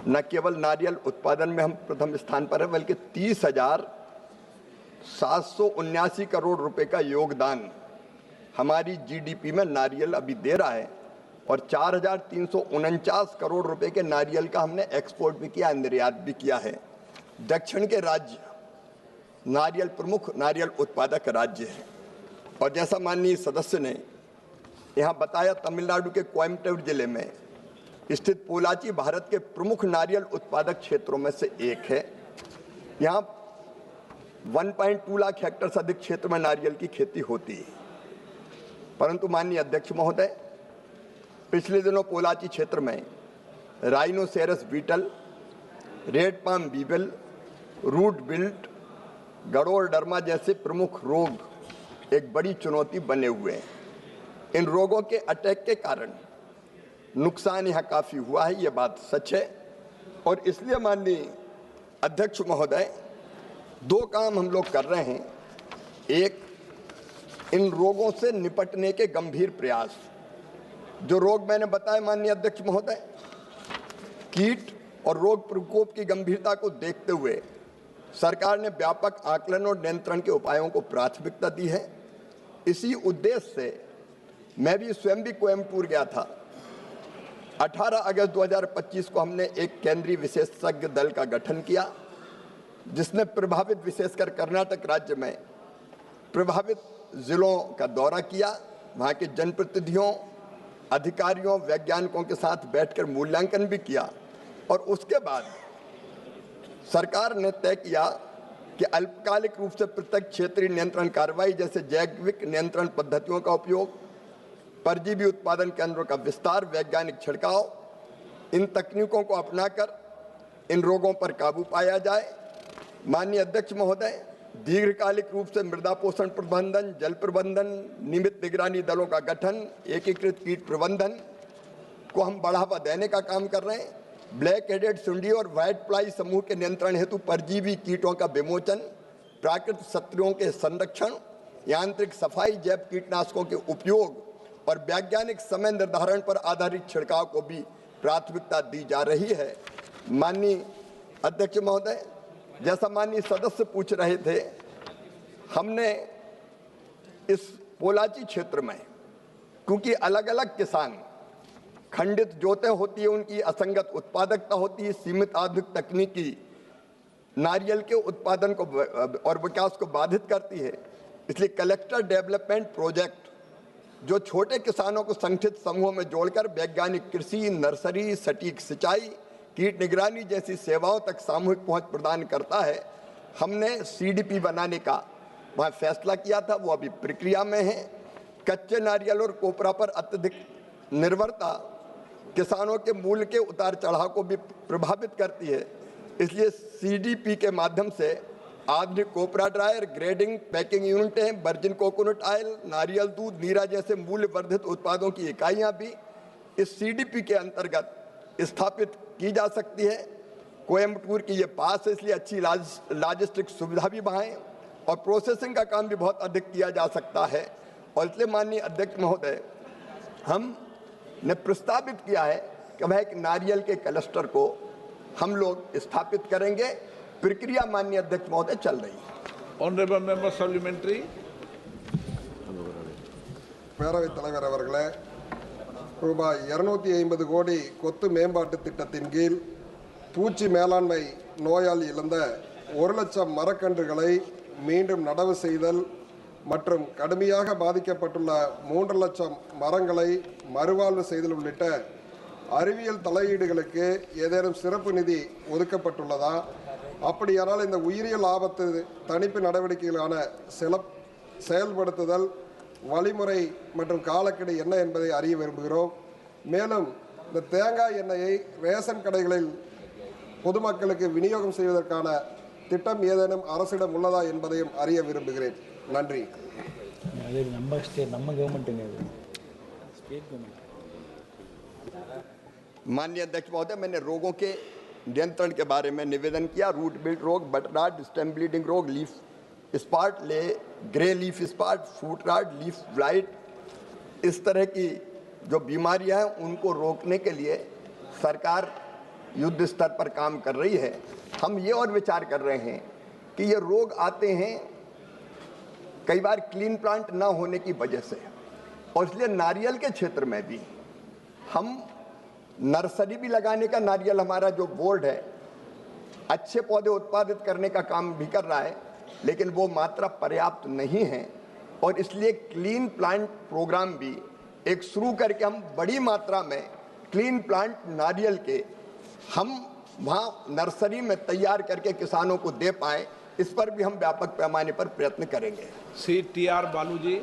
न केवल नारियल उत्पादन में हम प्रथम स्थान पर है, बल्कि 30,779 करोड़ रुपए का योगदान हमारी जीडीपी में नारियल अभी दे रहा है। और 4,349 करोड़ रुपए के नारियल का हमने एक्सपोर्ट भी किया, निर्यात भी किया है। दक्षिण के राज्य नारियल प्रमुख नारियल उत्पादक राज्य है। और जैसा माननीय सदस्य ने यहाँ बताया, तमिलनाडु के कोयम्बटूर जिले में स्थित पोलाची भारत के प्रमुख नारियल उत्पादक क्षेत्रों में से एक है। यहाँ 1.2 लाख हेक्टेयर से अधिक क्षेत्र में नारियल की खेती होती है। परंतु माननीय अध्यक्ष महोदय, पिछले दिनों पोलाची क्षेत्र में rhinoceros beetle, red palm weevil, root wilt, ganoderma जैसे प्रमुख रोग एक बड़ी चुनौती बने हुए हैं। इन रोगों के अटैक के कारण नुकसान यहाँ काफ़ी हुआ है, ये बात सच है। और इसलिए माननीय अध्यक्ष महोदय, 2 काम हम लोग कर रहे हैं। एक, इन रोगों से निपटने के गंभीर प्रयास। जो रोग मैंने बताया माननीय अध्यक्ष महोदय, कीट और रोग प्रकोप की गंभीरता को देखते हुए सरकार ने व्यापक आकलन और नियंत्रण के उपायों को प्राथमिकता दी है। इसी उद्देश्य से मैं भी स्वयं भी कोयम्बटूर गया था। 18 अगस्त 2025 को हमने एक केंद्रीय विशेषज्ञ दल का गठन किया, जिसने प्रभावित, विशेषकर कर्नाटक राज्य में प्रभावित जिलों का दौरा किया। वहाँ के जनप्रतिनिधियों, अधिकारियों, वैज्ञानिकों के साथ बैठकर मूल्यांकन भी किया। और उसके बाद सरकार ने तय किया कि अल्पकालिक रूप से प्रत्यक्ष क्षेत्रीय नियंत्रण कार्रवाई जैसे जैविक नियंत्रण पद्धतियों का उपयोग, परजीवी उत्पादन केंद्रों का विस्तार, वैज्ञानिक छिड़काव, इन तकनीकों को अपनाकर इन रोगों पर काबू पाया जाए। माननीय अध्यक्ष महोदय, दीर्घकालिक रूप से मृदा पोषण प्रबंधन, जल प्रबंधन, नियमित निगरानी दलों का गठन, एकीकृत कीट प्रबंधन को हम बढ़ावा देने का काम कर रहे हैं। ब्लैक हेडेड सुंडी और व्हाइट फ्लाई समूह के नियंत्रण हेतु परजीवी कीटों का विमोचन, प्राकृतिक शत्रुओं के संरक्षण, यांत्रिक सफाई, जैव कीटनाशकों के उपयोग और वैज्ञानिक समय निर्धारण पर आधारित छिड़काव को भी प्राथमिकता दी जा रही है। माननीय अध्यक्ष महोदय, जैसा माननीय सदस्य पूछ रहे थे, हमने इस पोलाची क्षेत्र में, क्योंकि अलग अलग किसान, खंडित जोतें होती है, उनकी असंगत उत्पादकता होती है, सीमित आधुनिक तकनीकी नारियल के उत्पादन को और विकास को बाधित करती है। इसलिए कलेक्टर डेवलपमेंट प्रोजेक्ट, जो छोटे किसानों को संगठित समूहों में जोड़कर वैज्ञानिक कृषि, नर्सरी, सटीक सिंचाई, कीट निगरानी जैसी सेवाओं तक सामूहिक पहुंच प्रदान करता है, हमने सीडीपी बनाने का वहाँ फैसला किया था। वो अभी प्रक्रिया में है। कच्चे नारियल और कोपरा पर अत्यधिक निर्भरता किसानों के मूल्य के उतार चढ़ाव को भी प्रभावित करती है। इसलिए सीडीपी के माध्यम से आधुनिक कोपरा ड्रायर, ग्रेडिंग, पैकिंग यूनिटें, वर्जिन कोकोनट ऑयल, नारियल दूध, नीरा जैसे मूल्य वर्धित उत्पादों की इकाइयां भी इस सीडीपी के अंतर्गत स्थापित की जा सकती है। कोयम्बटूर की ये पास है, इसलिए अच्छी लॉजिस्टिक सुविधा भी वहाँ है और प्रोसेसिंग का काम भी बहुत अधिक किया जा सकता है। और इसलिए माननीय अध्यक्ष महोदय, हमने प्रस्तावित किया है कि वह एक नारियल के क्लस्टर को हम लोग स्थापित करेंगे। प्रक्रिया माननीय अध्यक्ष महोदय चल रही है। Honourable member supplementary. பேரவைத் தலைவர் அவர்களே, ரூபாய் 250 கோடி கொத்து மேம்பாட்டு திட்டத்தின் கீழ் பூச்சி மேலாண்மை நோயால் இழந்த 1 லட்சம் மரக்கன்றுகளை மீண்டும் நடவு செய்தல் மற்றும் கடுமையாக பாதிக்கப்பட்டுள்ள 3 லட்சம் மரங்களை மறுவாழ்வு செய்தல் உள்ளிட்ட அறிவியல் தலையீடுகளுக்கு ஏதேனும் சிறப்பு நிதி ஒதுக்கப்பட்டுள்ளதா? அப்படியானால் இந்த உயிரியல் ஆபத்து தணிப்பு நடவடிக்கைகளான செயல்படுத்துதல் வழிமுறை மற்றும் காலக்கெடு என்ன என்பதை அறிய விரும்புகிறோம். மேலும் இந்த தேங்காய் எண்ணெயை ரேஷன் கடைகளில் பொதுமக்களுக்கு விநியோகம் செய்வதற்கான திட்டம் ஏதேனும் அரசிடம் உள்ளதா என்பதையும் அறிய விரும்புகிறேன். நன்றி. माननीय अध्यक्ष महोदय, मैंने रोगों के नियंत्रण के बारे में निवेदन किया। रूट बिल्ट रोग, बटराट, स्टेम ब्लीडिंग रोग, leaf spot, grey leaf spot, foot rot, leaf blight, इस तरह की जो बीमारियां हैं उनको रोकने के लिए सरकार युद्ध स्तर पर काम कर रही है। हम ये और विचार कर रहे हैं कि ये रोग आते हैं कई बार क्लीन प्लांट ना होने की वजह से, और इसलिए नारियल के क्षेत्र में भी हम नर्सरी भी लगाने का, नारियल हमारा जो बोर्ड है अच्छे पौधे उत्पादित करने का काम भी कर रहा है, लेकिन वो मात्रा पर्याप्त नहीं है, और इसलिए क्लीन प्लांट प्रोग्राम भी एक शुरू करके हम बड़ी मात्रा में क्लीन प्लांट नारियल के हम वहाँ नर्सरी में तैयार करके किसानों को दे पाएं, इस पर भी हम व्यापक पैमाने पर प्रयत्न करेंगे। CTR बालू जी।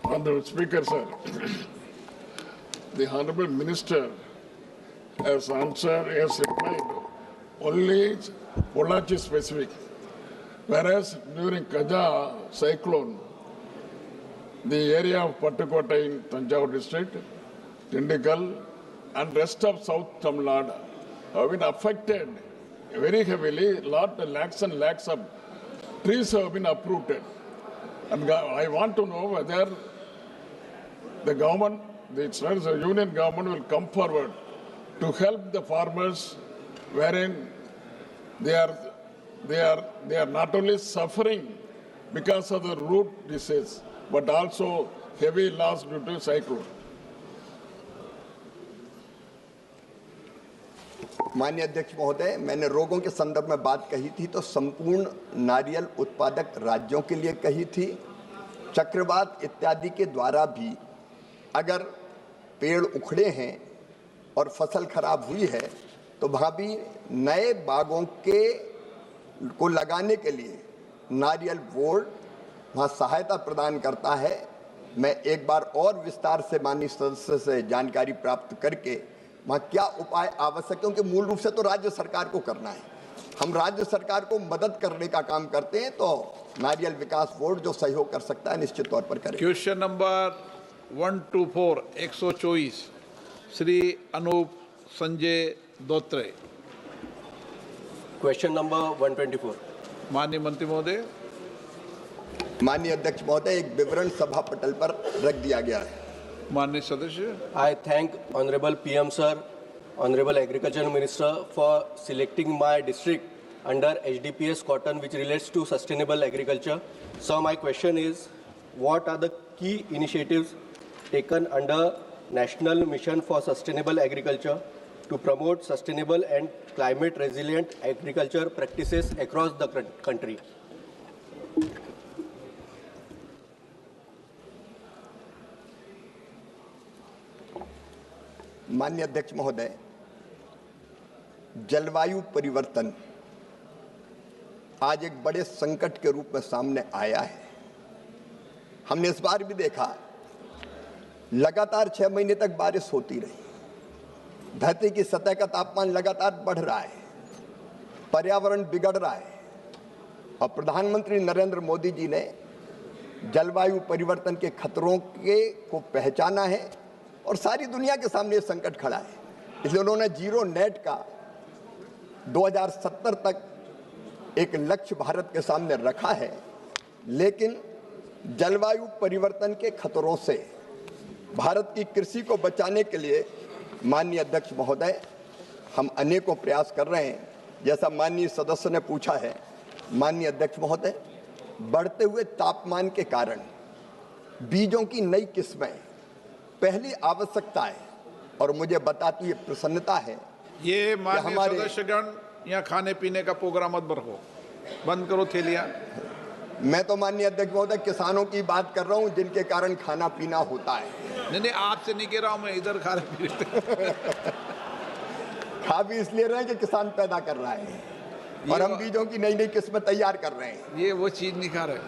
Honorable Speaker, sir, the Honorable Minister has answered, has replied only Pollachi specific, whereas during Kaja cyclone, the area of Pattukottai in Tanjavur district, Tindikal and rest of South Tamil Nadu have been affected very heavily. Lakhs and lakhs of trees have been uprooted. And I want to know whether the government, the union government will come forward to help the farmers, wherein they are not only suffering because of the root disease, but also heavy loss due to cyclone. माननीय अध्यक्ष महोदय, मैंने रोगों के संदर्भ में बात कही थी तो संपूर्ण नारियल उत्पादक राज्यों के लिए कही थी। चक्रवात इत्यादि के द्वारा भी अगर पेड़ उखड़े हैं और फसल खराब हुई है तो वहाँ भी नए बागों को लगाने के लिए नारियल बोर्ड वहाँ सहायता प्रदान करता है। मैं एक बार और विस्तार से माननीय सदस्य से जानकारी प्राप्त करके वहाँ क्या उपाय आवश्यक है, क्योंकि मूल रूप से तो राज्य सरकार को करना है। हम राज्य सरकार को मदद करने का काम करते हैं, तो नारियल विकास बोर्ड जो सहयोग कर सकता है निश्चित तौर पर करेगा। Question number 124 124 Shri Anup Sanjay Dhotre. Question number 124। माननीय मंत्री महोदय। माननीय अध्यक्ष महोदय, एक विवरण सभा पटल पर रख दिया गया है। माननीय सदस्य। I thank Honorable PM sir, Honorable Agriculture Minister for selecting my district under HDPS cotton, which relates to sustainable agriculture. So my question is, what are the key initiatives taken under National Mission for Sustainable Agriculture to promote sustainable and climate resilient agriculture practices across the country? माननीय अध्यक्ष महोदय, जलवायु परिवर्तन आज एक बड़े संकट के रूप में सामने आया है। हमने इस बार भी देखा, लगातार 6 महीने तक बारिश होती रही, धरती की सतह का तापमान लगातार बढ़ रहा है, पर्यावरण बिगड़ रहा है और प्रधानमंत्री नरेंद्र मोदी जी ने जलवायु परिवर्तन के खतरों को पहचाना है और सारी दुनिया के सामने ये संकट खड़ा है। इसलिए उन्होंने जीरो नेट का 2070 तक एक लक्ष्य भारत के सामने रखा है। लेकिन जलवायु परिवर्तन के खतरों से भारत की कृषि को बचाने के लिए माननीय अध्यक्ष महोदय हम अनेकों प्रयास कर रहे हैं। जैसा माननीय सदस्य ने पूछा है, माननीय अध्यक्ष महोदय, बढ़ते हुए तापमान के कारण बीजों की नई किस्में पहली आवश्यकता है और मुझे बताती ये प्रसन्नता है। ये माननीय सदस्यगण यहाँ खाने पीने का प्रोग्राम मत रखो, बंद करो थैलियाँ। मैं तो माननीय अध्यक्ष महोदय किसानों की बात कर रहा हूँ जिनके कारण खाना पीना होता है। नहीं, आपसे नहीं कह रहा हूँ मैं, इधर खा रहे खा भी इसलिए रहे हैं कि किसान पैदा कर रहा है और हम बीजों की नई नई किस्में तैयार कर रहे हैं। ये वो चीज नहीं खा रहे।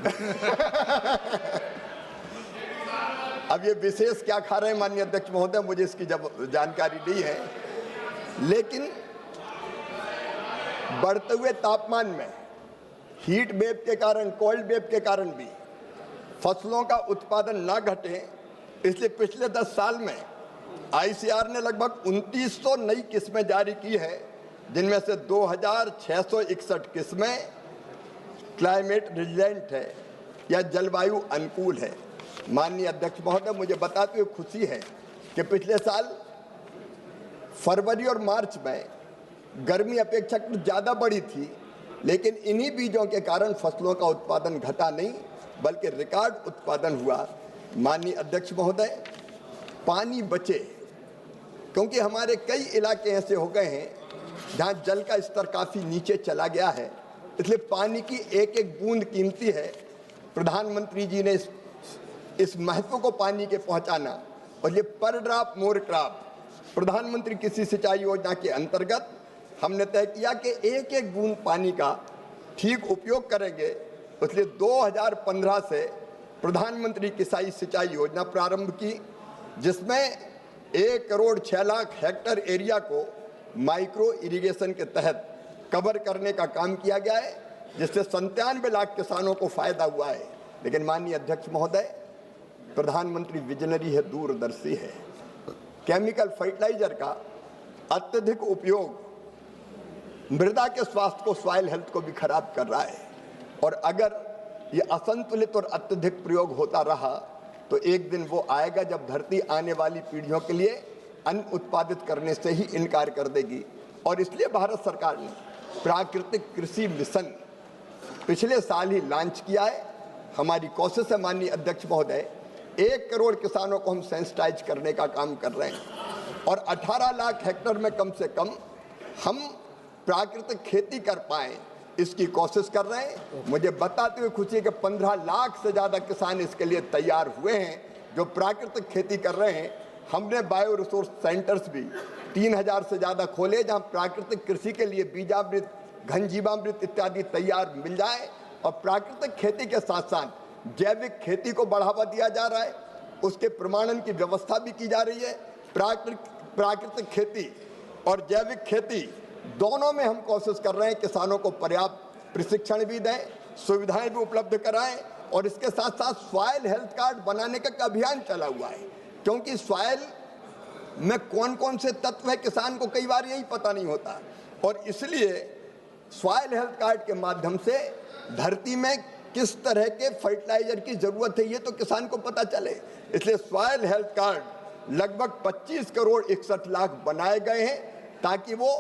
अब ये विशेष क्या खा रहे हैं माननीय अध्यक्ष महोदय, मुझे इसकी जानकारी नहीं है। लेकिन बढ़ते हुए तापमान में हीट वेव के कारण, कोल्ड वेव के कारण भी फसलों का उत्पादन ना घटे, इसलिए पिछले 10 साल में आईसीआर ने लगभग 2900 नई किस्में जारी की है, जिनमें से 2661 किस्में क्लाइमेट रेजिलेंट है या जलवायु अनुकूल है। माननीय अध्यक्ष महोदय, मुझे बताते हुए खुशी है कि पिछले साल फरवरी और मार्च में गर्मी अपेक्षाकृत ज़्यादा बढ़ी थी, लेकिन इन्हीं बीजों के कारण फसलों का उत्पादन घटा नहीं बल्कि रिकॉर्ड उत्पादन हुआ। माननीय अध्यक्ष महोदय, पानी बचे, क्योंकि हमारे कई इलाके ऐसे हो गए हैं जहां जल का स्तर काफ़ी नीचे चला गया है, इसलिए पानी की एक एक बूंद कीमती है। प्रधानमंत्री जी ने इस महत्व को पानी के पहुंचाना और ये पर ड्रॉप मोर क्रॉप प्रधानमंत्री कृषि सिंचाई योजना के अंतर्गत हमने तय किया कि एक एक बूंद पानी का ठीक उपयोग करेंगे। इसलिए 2015 से प्रधानमंत्री कृषि सिंचाई योजना प्रारंभ की, जिसमें 1 करोड़ 6 लाख हेक्टेयर एरिया को माइक्रो इरिगेशन के तहत कवर करने का काम किया गया है, जिससे 97 लाख किसानों को फायदा हुआ है। लेकिन माननीय अध्यक्ष महोदय, प्रधानमंत्री विजनरी है, दूरदर्शी है। केमिकल फर्टिलाइजर का अत्यधिक उपयोग मृदा के स्वास्थ्य को, सॉइल हेल्थ को भी खराब कर रहा है और अगर ये असंतुलित और अत्यधिक प्रयोग होता रहा तो एक दिन वो आएगा जब धरती आने वाली पीढ़ियों के लिए अन्न उत्पादित करने से ही इनकार कर देगी। और इसलिए भारत सरकार ने प्राकृतिक कृषि मिशन पिछले साल ही लॉन्च किया है। हमारी कोशिश है माननीय अध्यक्ष महोदय, 1 करोड़ किसानों को हम सेंसिटाइज करने का काम कर रहे हैं और 18 लाख हेक्टेयर में कम से कम हम प्राकृतिक खेती कर पाएं, इसकी कोशिश कर रहे हैं। मुझे बताते हुए खुशी है कि 15 लाख से ज़्यादा किसान इसके लिए तैयार हुए हैं जो प्राकृतिक खेती कर रहे हैं। हमने बायो रिसोर्स सेंटर्स भी 3000 से ज़्यादा खोले, जहां प्राकृतिक कृषि के लिए बीजामृत, घनजीवामृत इत्यादि तैयार मिल जाए और प्राकृतिक खेती के साथ साथ जैविक खेती को बढ़ावा दिया जा रहा है, उसके प्रमाणन की व्यवस्था भी की जा रही है। प्राकृतिक खेती और जैविक खेती दोनों में हम कोशिश कर रहे हैं किसानों को पर्याप्त प्रशिक्षण भी दें, सुविधाएं भी उपलब्ध कराएं और इसके साथ साथ सॉइल हेल्थ कार्ड बनाने का अभियान चला हुआ है, क्योंकि सॉइल में कौन कौन से तत्व है किसान को कई बार यही पता नहीं होता और इसलिए सॉइल हेल्थ कार्ड के माध्यम से धरती में किस तरह के फर्टिलाइजर की जरूरत है ये तो किसान को पता चले। इसलिए सॉइल हेल्थ कार्ड लगभग 25 करोड़ 61 लाख बनाए गए हैं ताकि वो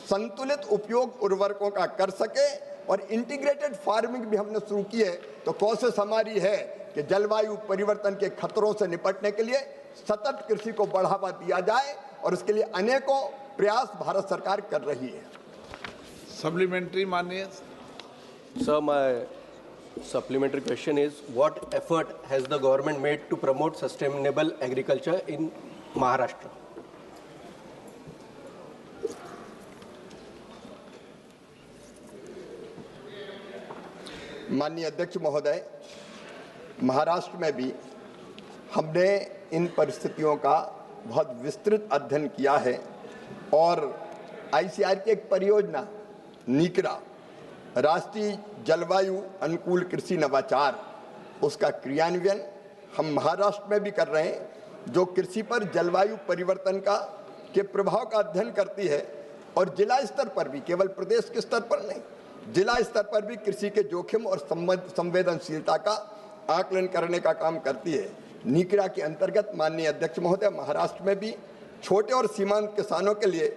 संतुलित उपयोग उर्वरकों का कर सके और इंटीग्रेटेड फार्मिंग भी हमने शुरू की है। तो कोशिश हमारी है कि जलवायु परिवर्तन के खतरों से निपटने के लिए सतत कृषि को बढ़ावा दिया जाए और इसके लिए अनेकों प्रयास भारत सरकार कर रही है। सप्लीमेंट्री माननीय Sir, my supplementary question is, what effort has the government made to promote sustainable agriculture in Maharashtra? माननीय अध्यक्ष महोदय, महाराष्ट्र में भी हमने इन परिस्थितियों का बहुत विस्तृत अध्ययन किया है और ICR की एक परियोजना नीकरा, राष्ट्रीय जलवायु अनुकूल कृषि नवाचार, उसका क्रियान्वयन हम महाराष्ट्र में भी कर रहे हैं, जो कृषि पर जलवायु परिवर्तन के प्रभाव का अध्ययन करती है और जिला स्तर पर भी, केवल प्रदेश के स्तर पर नहीं, जिला स्तर पर भी कृषि के जोखिम और संवेदनशीलता का आकलन करने का काम करती है। नीकरा के अंतर्गत माननीय अध्यक्ष महोदय, महाराष्ट्र में भी छोटे और सीमांत किसानों के लिए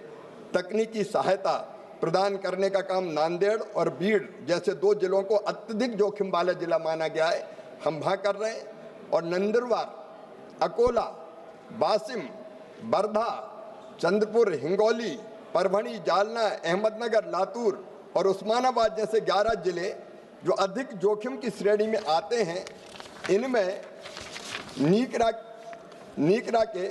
तकनीकी सहायता प्रदान करने का काम नांदेड़ और बीड़ जैसे 2 जिलों को अत्यधिक जोखिम वाला जिला माना गया है, हम वहाँ कर रहे हैं। और नंदुरबार, अकोला, वाशिम, वर्धा, चंद्रपुर, हिंगोली, परभणी, जालना, अहमदनगर, लातूर और उस्मानाबाद जैसे 11 जिले जो अधिक जोखिम की श्रेणी में आते हैं, इनमें नीकरा के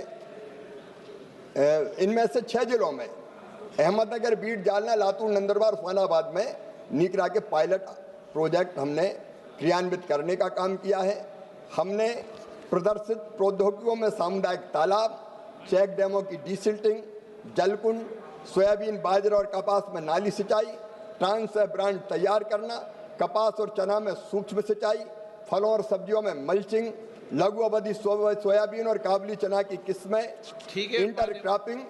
इनमें से 6 जिलों में अहमदनगर, बीड़, जालना, लातूर, नंदुरबार, उस्मानाबाद में नीकरा के पायलट प्रोजेक्ट हमने क्रियान्वित करने का काम किया है। हमने प्रदर्शित प्रौद्योगिकियों में सामुदायिक तालाब, चेक डैमों की डिसिल्टिंग, जलकुंड, सोयाबीन, बाजरा और कपास में नाली सिंचाई, ट्रांस ब्रांड तैयार करना, कपास और चना में सूक्ष्म सिंचाई, फलों और सब्जियों में मल्चिंग, लघु अवधि सोयाबीन और काबुली चना की किस्में, इंटर क्रॉपिंग,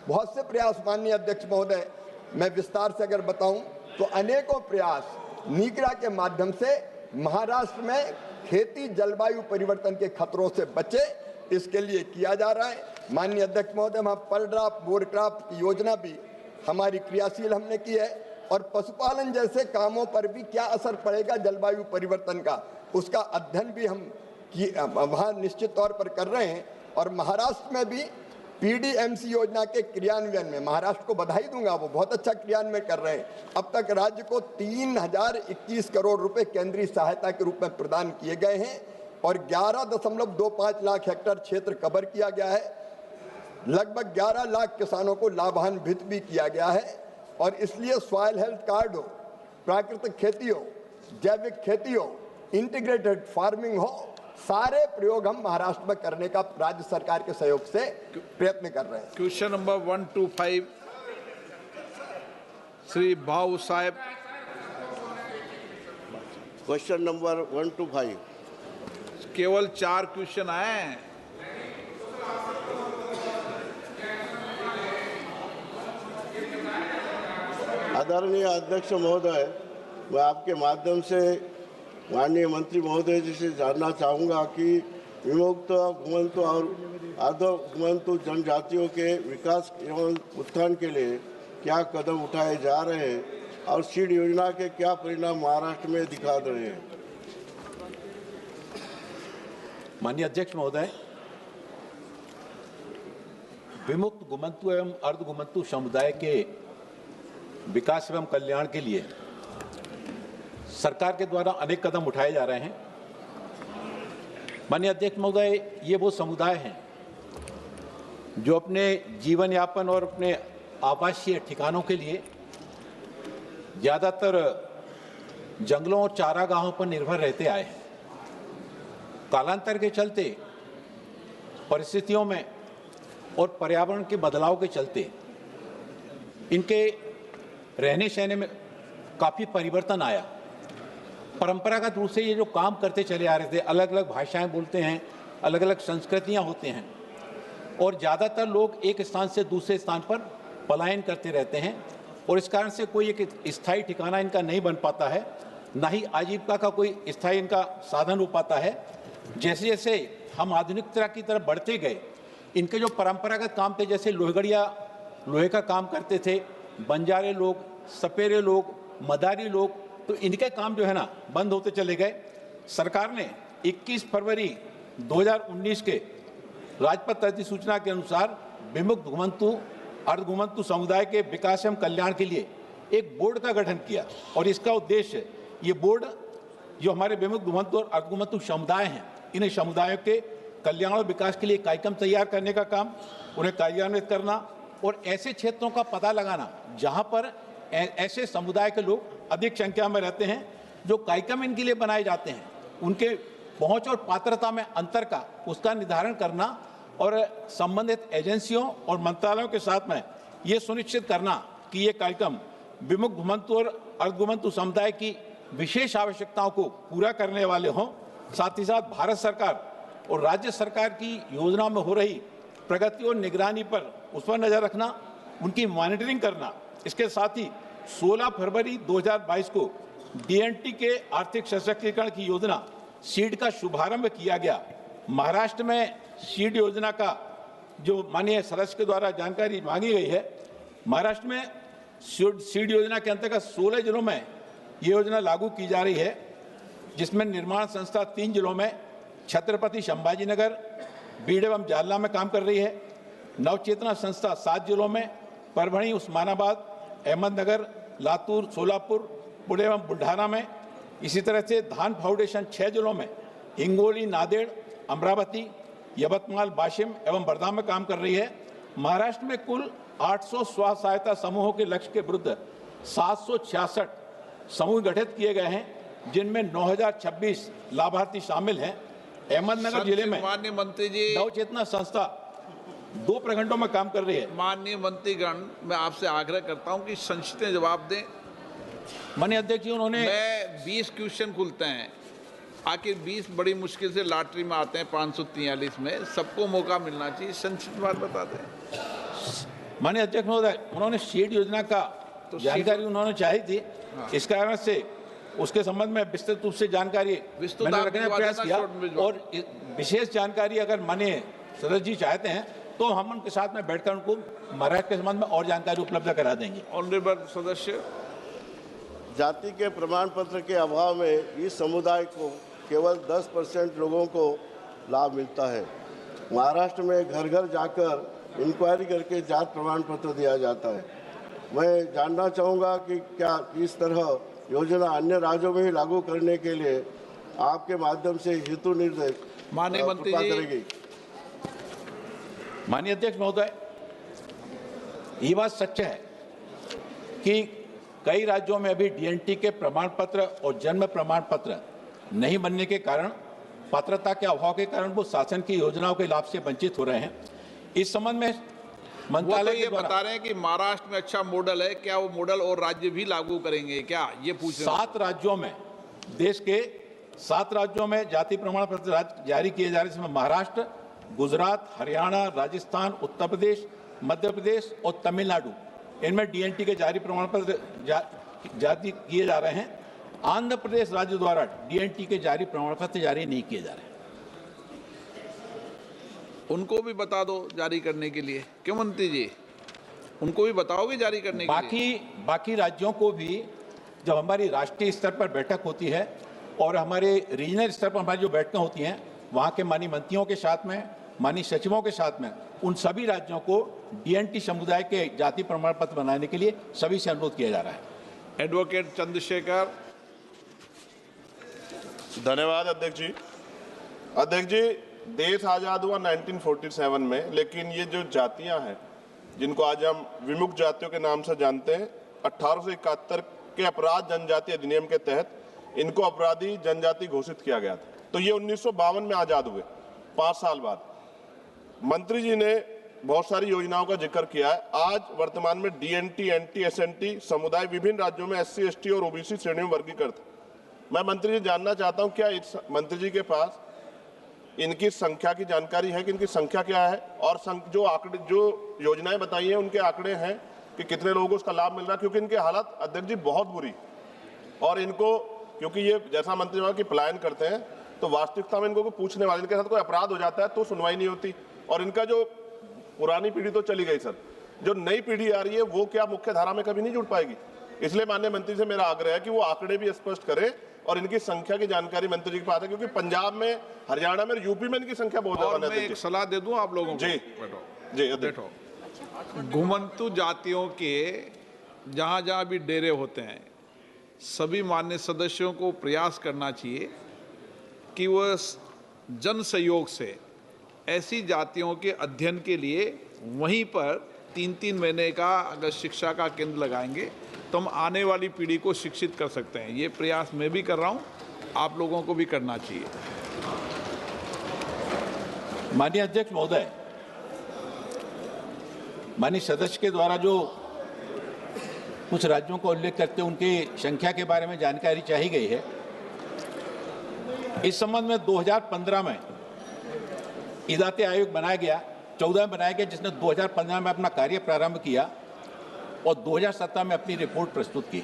बहुत से प्रयास माननीय अध्यक्ष महोदय, मैं विस्तार से अगर बताऊं तो अनेकों प्रयास नीकरा के माध्यम से महाराष्ट्र में खेती जलवायु परिवर्तन के खतरों से बचे, इसके लिए किया जा रहा है। माननीय अध्यक्ष महोदय, वहाँ पर ड्राफ्ट बोर क्राफ्ट की योजना भी हमारी क्रियाशील हमने की है और पशुपालन जैसे कामों पर भी क्या असर पड़ेगा जलवायु परिवर्तन का, उसका अध्ययन भी हम वहाँ निश्चित तौर पर कर रहे हैं। और महाराष्ट्र में भी PDMC योजना के क्रियान्वयन में महाराष्ट्र को बधाई दूंगा, वो बहुत अच्छा क्रियान्वयन कर रहे हैं। अब तक राज्य को 3021 करोड़ रुपए केंद्रीय सहायता के रूप में प्रदान किए गए हैं और 11.25 लाख हेक्टेयर क्षेत्र कवर किया गया है। लगभग 11 लाख किसानों को लाभान्वित भी किया गया है और इसलिए सॉइल हेल्थ कार्ड हो, प्राकृतिक खेती हो, जैविक खेती हो, इंटीग्रेटेड फार्मिंग हो, सारे प्रयोग हम महाराष्ट्र में करने का राज्य सरकार के सहयोग से प्रयत्न कर रहे हैं। क्वेश्चन नंबर 125 श्री भाऊ साहेब। Question number 125। केवल 4 क्वेश्चन आए हैं। आदरणीय अध्यक्ष महोदय, मैं आपके माध्यम से माननीय मंत्री महोदय जी से जानना चाहूँगा कि विमुक्त, घुमंतु और आधो घुमंतु जनजातियों के विकास एवं उत्थान के लिए क्या कदम उठाए जा रहे हैं और सीड योजना के क्या परिणाम महाराष्ट्र में दिखा रहे हैं। माननीय अध्यक्ष महोदय, विमुक्त, घुमंतु एवं अर्ध घुमंतु समुदाय के विकास एवं कल्याण के लिए सरकार के द्वारा अनेक कदम उठाए जा रहे हैं। माननीय अध्यक्ष महोदय, ये वो समुदाय हैं जो अपने जीवन यापन और अपने आवासीय ठिकानों के लिए ज़्यादातर जंगलों और चारागाहों पर निर्भर रहते आए हैं। कालांतर के चलते, परिस्थितियों में और पर्यावरण के बदलाव के चलते इनके रहने सहने में काफ़ी परिवर्तन आया। परंपरागत रूप से ये जो काम करते चले आ रहे थे, अलग अलग भाषाएं बोलते हैं, अलग अलग संस्कृतियां होते हैं और ज़्यादातर लोग एक स्थान से दूसरे स्थान पर पलायन करते रहते हैं और इस कारण से कोई एक स्थायी ठिकाना इनका नहीं बन पाता है, ना ही आजीविका का कोई स्थायी इनका साधन हो पाता है। जैसे जैसे हम आधुनिकता की तरफ बढ़ते गए, इनके जो परंपरागत काम थे, जैसे लोहगढ़िया लोहे का काम करते थे, बंजारे लोग, सपेरे लोग, मदारी लोग, तो इनके काम जो है ना बंद होते चले गए। सरकार ने 21 फरवरी 2019 के राजपत्र अधिसूचना के अनुसार विमुक्त, घुमंतु, अर्ध घुमंतु समुदाय के विकास एवं कल्याण के लिए एक बोर्ड का गठन किया और इसका उद्देश्य, ये बोर्ड जो हमारे विमुक्त, घुमंतु और अर्ध घुमंतु समुदाय हैं, इन्हें समुदायों के कल्याण और विकास के लिए कार्यक्रम तैयार करने का काम, उन्हें कार्यान्वित करना और ऐसे क्षेत्रों का पता लगाना जहां पर ऐसे समुदाय के लोग अधिक संख्या में रहते हैं, जो कार्यक्रम इनके लिए बनाए जाते हैं, उनके पहुंच और पात्रता में अंतर का, उसका निर्धारण करना और संबंधित एजेंसियों और मंत्रालयों के साथ में ये सुनिश्चित करना कि ये कार्यक्रम विमुक्त घुमंतु और अर्धघुमंतु समुदाय की विशेष आवश्यकताओं को पूरा करने वाले हों। साथ ही साथ भारत सरकार और राज्य सरकार की योजनाओं में हो रही प्रगति और निगरानी पर उस पर नजर रखना, उनकी मॉनिटरिंग करना। इसके साथ ही 16 फरवरी 2022 को डीएनटी के आर्थिक सशक्तिकरण की योजना सीड का शुभारंभ किया गया। महाराष्ट्र में सीड योजना का जो माननीय सदस्य के द्वारा जानकारी मांगी गई है, महाराष्ट्र में सीड योजना के अंतर्गत 16 जिलों में ये योजना लागू की जा रही है, जिसमें निर्माण संस्था 3 जिलों में छत्रपति संभाजीनगर, बीड एवं जालना में काम कर रही है। नवचेतना संस्था 7 जिलों में परभणी, उस्मानाबाद, अहमदनगर, लातूर, सोलापुर, पुणे एवं बुल्ढाना में। इसी तरह से धान फाउंडेशन 6 जिलों में हिंगोली, नांदेड़, अमरावती, यवतमाल, वाशिम एवं वर्धा में काम कर रही है। महाराष्ट्र में कुल 800 स्व सहायता समूहों के लक्ष्य के विरुद्ध 766 समूह गठित किए गए हैं, जिनमें 9026 लाभार्थी शामिल हैं। अहमदनगर जिले में माननीय मंत्री जी, नवचेतना संस्था 2 प्रखंडों में काम कर रही है। माननीय मंत्रीगण, मैं आपसे आग्रह करता हूं कि संक्षिप्त जवाब दें। माननीय अध्यक्ष जी, उन्होंने 20 क्वेश्चन खुलते हैं, आखिर 20 बड़ी मुश्किल से लॉटरी में आते हैं 543 में, सबको मौका मिलना चाहिए। संक्षिप्त बात बता दें। माननीय अध्यक्ष महोदय, उन्होंने सीड योजना का जानकारी उन्होंने चाही थी। इस कारण से उसके संबंध में विस्तृत रूप से जानकारी मैंने रखने का प्रयास किया, और विशेष जानकारी अगर माननीय सदस्य जी चाहते हैं तो हम उनके साथ में बैठकर उनको महाराष्ट्र के संबंध में और जानकारी उपलब्ध करा देंगे। ऑनरेबल सदस्य, जाति के प्रमाण पत्र के अभाव में इस समुदाय को केवल 10% लोगों को लाभ मिलता है। महाराष्ट्र में घर घर जाकर इंक्वायरी करके जात प्रमाण पत्र दिया जाता है। मैं जानना चाहूँगा कि क्या इस तरह योजना अन्य राज्यों में ही लागू करने के लिए आपके माध्यम से हेतु निर्देश माननीय मंत्री जी। माननीय अध्यक्ष महोदय, ये बात सच है कि कई राज्यों में अभी डीएनटी के प्रमाण पत्र और जन्म प्रमाण पत्र नहीं बनने के कारण, पात्रता के अभाव के कारण वो शासन की योजनाओं के लाभ से वंचित हो रहे हैं। इस संबंध में मंत्रालय ये बता रहे हैं कि महाराष्ट्र में अच्छा मॉडल है, क्या वो मॉडल और राज्य भी लागू करेंगे क्या, ये पूछ रहे हैं। 7 राज्यों में, देश के 7 राज्यों में जाति प्रमाण पत्र जारी किए जा रहे हैं, जिसमें महाराष्ट्र, गुजरात, हरियाणा, राजस्थान, उत्तर प्रदेश, मध्य प्रदेश और तमिलनाडु, इनमें डीएनटी के जारी प्रमाण पत्र जारी किए जा रहे हैं। आंध्र प्रदेश राज्य द्वारा डीएनटी के जारी प्रमाण पत्र जारी नहीं किए जा रहे हैं। उनको भी बता दो जारी करने के लिए, क्यों मंत्री जी, उनको भी बताओगे जारी करने के लिए? बाकी राज्यों को भी जब हमारी राष्ट्रीय स्तर पर बैठक होती है और हमारे रीजनल स्तर पर हमारी जो बैठकें होती हैं, वहाँ के माननीय मंत्रियों के साथ में, माननीय सचिवों के साथ में, उन सभी राज्यों को डीएनटी समुदाय के जाति प्रमाण पत्र बनाने के लिए सभी से अनुरोध किया जा रहा है। एडवोकेट चंद्रशेखर। धन्यवाद अध्यक्ष जी। अध्यक्ष जी, देश आज़ाद हुआ 1947 में, लेकिन ये जो जातियां हैं जिनको आज हम विमुक्त जातियों के नाम से जानते हैं, 1871 के अपराध जनजाति अधिनियम के तहत इनको अपराधी जनजाति घोषित किया गया था। तो ये 1952 में आज़ाद हुए, 5 साल बाद। मंत्री जी ने बहुत सारी योजनाओं का जिक्र किया है। आज वर्तमान में डीएनटी, एनटी, एसएनटी समुदाय विभिन्न राज्यों में एससी, एसटी और ओबीसी श्रेणियों में वर्गीकृत। मैं मंत्री जी जानना चाहता हूं, क्या इस मंत्री जी के पास इनकी संख्या की जानकारी है कि इनकी संख्या क्या है, और जो आंकड़े, जो योजनाएं बताई हैं उनके आंकड़े हैं कि कितने लोगों को उसका लाभ मिल रहा है? क्योंकि इनकी हालत अध्यक्ष जी बहुत बुरी, और इनको, क्योंकि ये जैसा मंत्री जी की पलायन करते हैं, तो वास्तविकता में इनको पूछने वाले, इनके साथ कोई अपराध हो जाता है तो सुनवाई नहीं होती, और इनका जो पुरानी पीढ़ी तो चली गई सर, जो नई पीढ़ी आ रही है वो क्या मुख्य धारा में कभी नहीं जुड़ पाएगी? इसलिए माननीय मंत्री से मेरा आग्रह है कि वो आंकड़े भी स्पष्ट करें और इनकी संख्या की जानकारी मंत्री जी के पास है, क्योंकि पंजाब में, हरियाणा में, यूपी में इनकी संख्या बहुत ज्यादा है। मैं एक सलाह दे दूं आप लोगों को। जी जी बैठो। घुमंतु जातियों के जहां जहां भी डेरे होते हैं, सभी मान्य सदस्यों को प्रयास करना चाहिए कि वह जन सहयोग से ऐसी जातियों के अध्ययन के लिए वहीं पर 3-3 महीने का अगर शिक्षा का केंद्र लगाएंगे तो हम आने वाली पीढ़ी को शिक्षित कर सकते हैं। ये प्रयास मैं भी कर रहा हूँ, आप लोगों को भी करना चाहिए। माननीय अध्यक्ष महोदय, माननीय सदस्य के द्वारा जो कुछ राज्यों का उल्लेख करते उनकी संख्या के बारे में जानकारी चाही गई है। इस संबंध में 2015 में इदाते आयोग बनाया गया, 14 में बनाया गया, जिसने 2015 में अपना कार्य प्रारंभ किया और 2017 में अपनी रिपोर्ट प्रस्तुत की।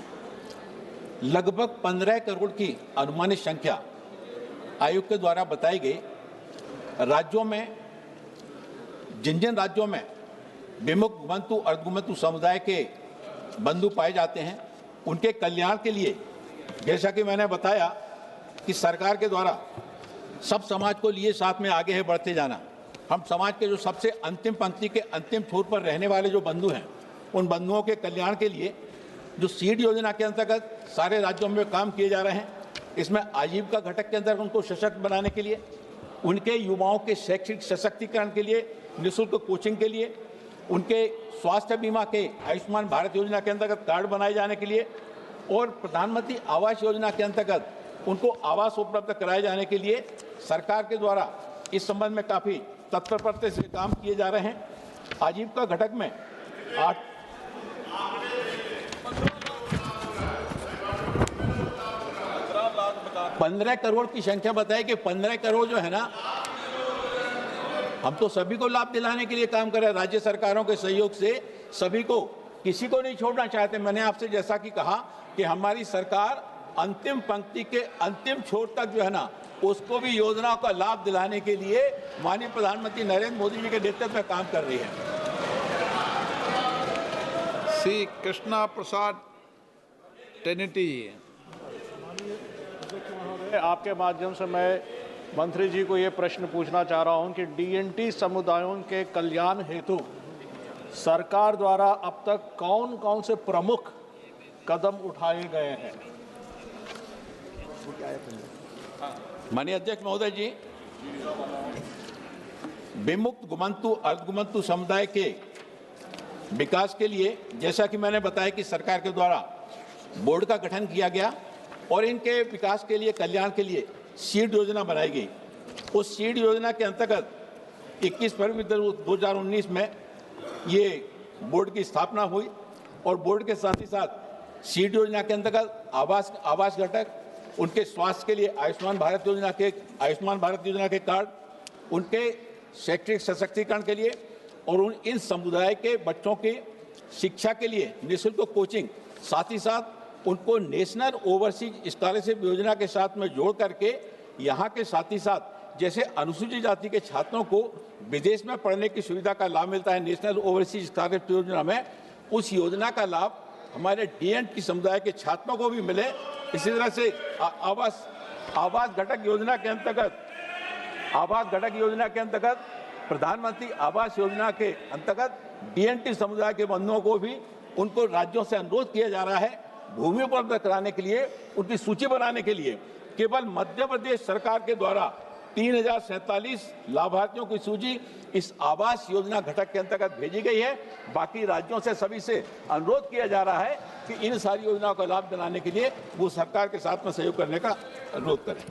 लगभग 15 करोड़ की अनुमानित संख्या आयोग के द्वारा बताई गई। राज्यों में जिन राज्यों में विमुक्त घुमंतु अर्धघुमंतु समुदाय के बंधु पाए जाते हैं, उनके कल्याण के लिए, जैसा कि मैंने बताया कि सरकार के द्वारा सब समाज को लिए साथ में आगे है बढ़ते जाना। हम समाज के जो सबसे अंतिम पंक्ति के अंतिम छोर पर रहने वाले जो बंधु हैं, उन बंधुओं के कल्याण के लिए जो सीड योजना के अंतर्गत सारे राज्यों में काम किए जा रहे हैं, इसमें आजीविका घटक के अंदर उनको सशक्त बनाने के लिए, उनके युवाओं के शैक्षिक सशक्तिकरण के लिए, निःशुल्क कोचिंग के लिए, उनके स्वास्थ्य बीमा के आयुष्मान भारत योजना के अंतर्गत कार्ड बनाए जाने के लिए और प्रधानमंत्री आवास योजना के अंतर्गत उनको आवास उपलब्ध कराए जाने के लिए सरकार के द्वारा इस संबंध में काफ़ी तत्परता से काम किए जा रहे हैं। आजीविका घटक में 15 करोड़ की संख्या बताई कि 15 करोड़ जो है ना, हम तो सभी को लाभ दिलाने के लिए काम कर रहे हैं। राज्य सरकारों के सहयोग से सभी को, किसी को नहीं छोड़ना चाहते। मैंने आपसे जैसा कि कहा कि हमारी सरकार अंतिम पंक्ति के अंतिम छोर तक जो है ना, उसको भी योजनाओं का लाभ दिलाने के लिए माननीय प्रधानमंत्री नरेंद्र मोदी जी के नेतृत्व में काम कर रही है। श्री कृष्णा प्रसाद टेनिटी। आपके माध्यम से मैं मंत्री जी को ये प्रश्न पूछना चाह रहा हूं कि डीएनटी समुदायों के कल्याण हेतु सरकार द्वारा अब तक कौन कौन से प्रमुख कदम उठाए गए हैं? माननीय अध्यक्ष महोदय जी, विमुक्त घुमंतु अर्धघुमंतु समुदाय के विकास के लिए, जैसा कि मैंने बताया कि सरकार के द्वारा बोर्ड का गठन किया गया और इनके विकास के लिए, कल्याण के लिए सीड योजना बनाई गई। उस सीड योजना के अंतर्गत 21 फरवरी 2019 में ये बोर्ड की स्थापना हुई और बोर्ड के साथ ही साथ सीड योजना के अंतर्गत आवास घटक, उनके स्वास्थ्य के लिए आयुष्मान भारत योजना के कार्ड, उनके शैक्षिक सशक्तिकरण के लिए और इन समुदाय के बच्चों की शिक्षा के लिए निःशुल्क कोचिंग, साथ ही साथ उनको नेशनल ओवरसीज स्कॉलरशिप योजना के साथ में जोड़ करके यहाँ के साथ ही साथ जैसे अनुसूचित जाति के छात्रों को विदेश में पढ़ने की सुविधा का लाभ मिलता है नेशनल ओवरसीज स्कॉलरशिप योजना में, उस योजना का लाभ हमारे डीएनटी समुदाय के छात्रों को भी मिले। इसी तरह से आवास घटक योजना के अंतर्गत प्रधानमंत्री आवास योजना के अंतर्गत डीएनटी समुदाय के बंधुओं को भी उनको राज्यों से अनुरोध किया जा रहा है भूमि उपलब्ध कराने के लिए, उनकी सूची बनाने के लिए। केवल मध्य प्रदेश सरकार के द्वारा 3047 लाभार्थियों की सूची इस आवास योजना घटक के अंतर्गत भेजी गई है। बाकी राज्यों से सभी से अनुरोध किया जा रहा है कि इन सारी योजनाओं का लाभ दिलाने के लिए वो सरकार के साथ में सहयोग करने का अनुरोध करें।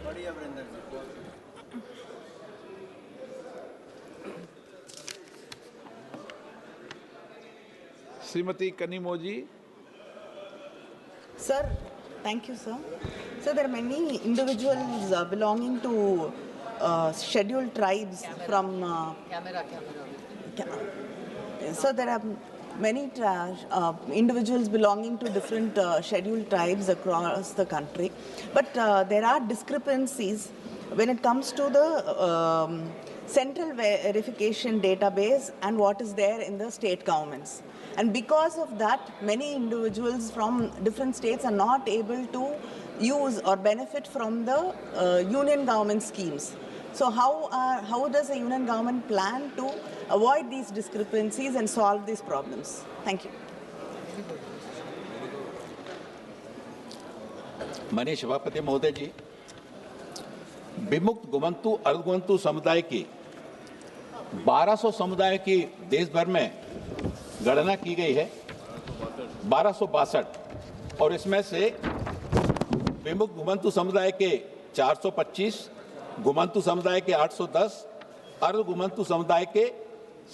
Shrimati Kanimozhi. Sir, thank you, sir. So there are many individuals belonging to scheduled tribes from. So there are many individuals belonging to different scheduled tribes across the country, but there are discrepancies when it comes to the central verification database and what is there in the state governments. And because of that, many individuals from different states are not able to use or benefit from the union government schemes. So how does the union government plan to avoid these discrepancies and solve these problems? Thank you. माननीय सभापति महोदय जी, विमुक्त घुमंतु अर्धघुमंतु समुदाय की 1200 समुदाय की देश भर में गणना की गई है, 1262, और इसमें से विमुक्त घुमंतु समुदाय के 425, घुमंतु समुदाय के 810, अर्ध घुमंतु समुदाय के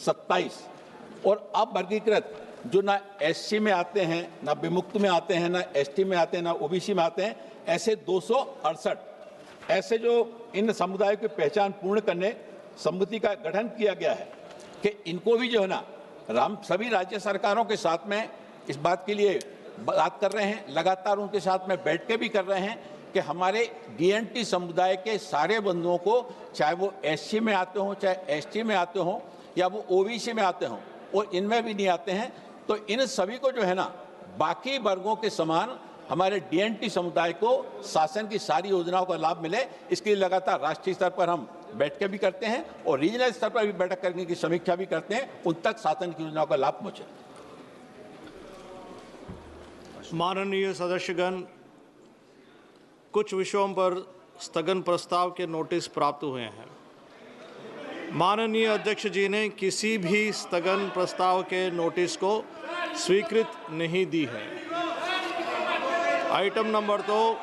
27 और अब वर्गीकृत जो ना एससी में आते हैं, ना विमुक्त में आते हैं, ना एसटी में आते हैं, ना ओबीसी में आते हैं, ऐसे 268 ऐसे जो इन समुदायों की पहचान पूर्ण करने समिति का गठन किया गया है कि इनको भी जो है ना सभी राज्य सरकारों के साथ में इस बात के लिए बात कर रहे हैं, लगातार उनके साथ में बैठ के भी कर रहे हैं कि हमारे डीएनटी समुदाय के सारे बंधुओं को, चाहे वो एससी में आते हों, चाहे एसटी में आते हों, या वो ओबीसी में आते हों और इनमें भी नहीं आते हैं, तो इन सभी को जो है ना बाकी वर्गों के समान हमारे डीएनटी समुदाय को शासन की सारी योजनाओं का लाभ मिले, इसके लिए लगातार राष्ट्रीय स्तर पर हम बैठ के भी करते हैं और रीजनल स्तर पर भी बैठक करने की समीक्षा भी करते हैं, उन तक शासन की योजनाओं का लाभ पहुंचे। माननीय सदस्यगण, कुछ विषयों पर स्थगन प्रस्ताव के नोटिस प्राप्त हुए हैं। माननीय अध्यक्ष जी ने किसी भी स्थगन प्रस्ताव के नोटिस को स्वीकृत नहीं दी है। Item number 2,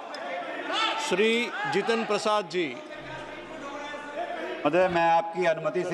Shri Jitendra Prasad ji. महोदय, मैं आपकी अनुमति से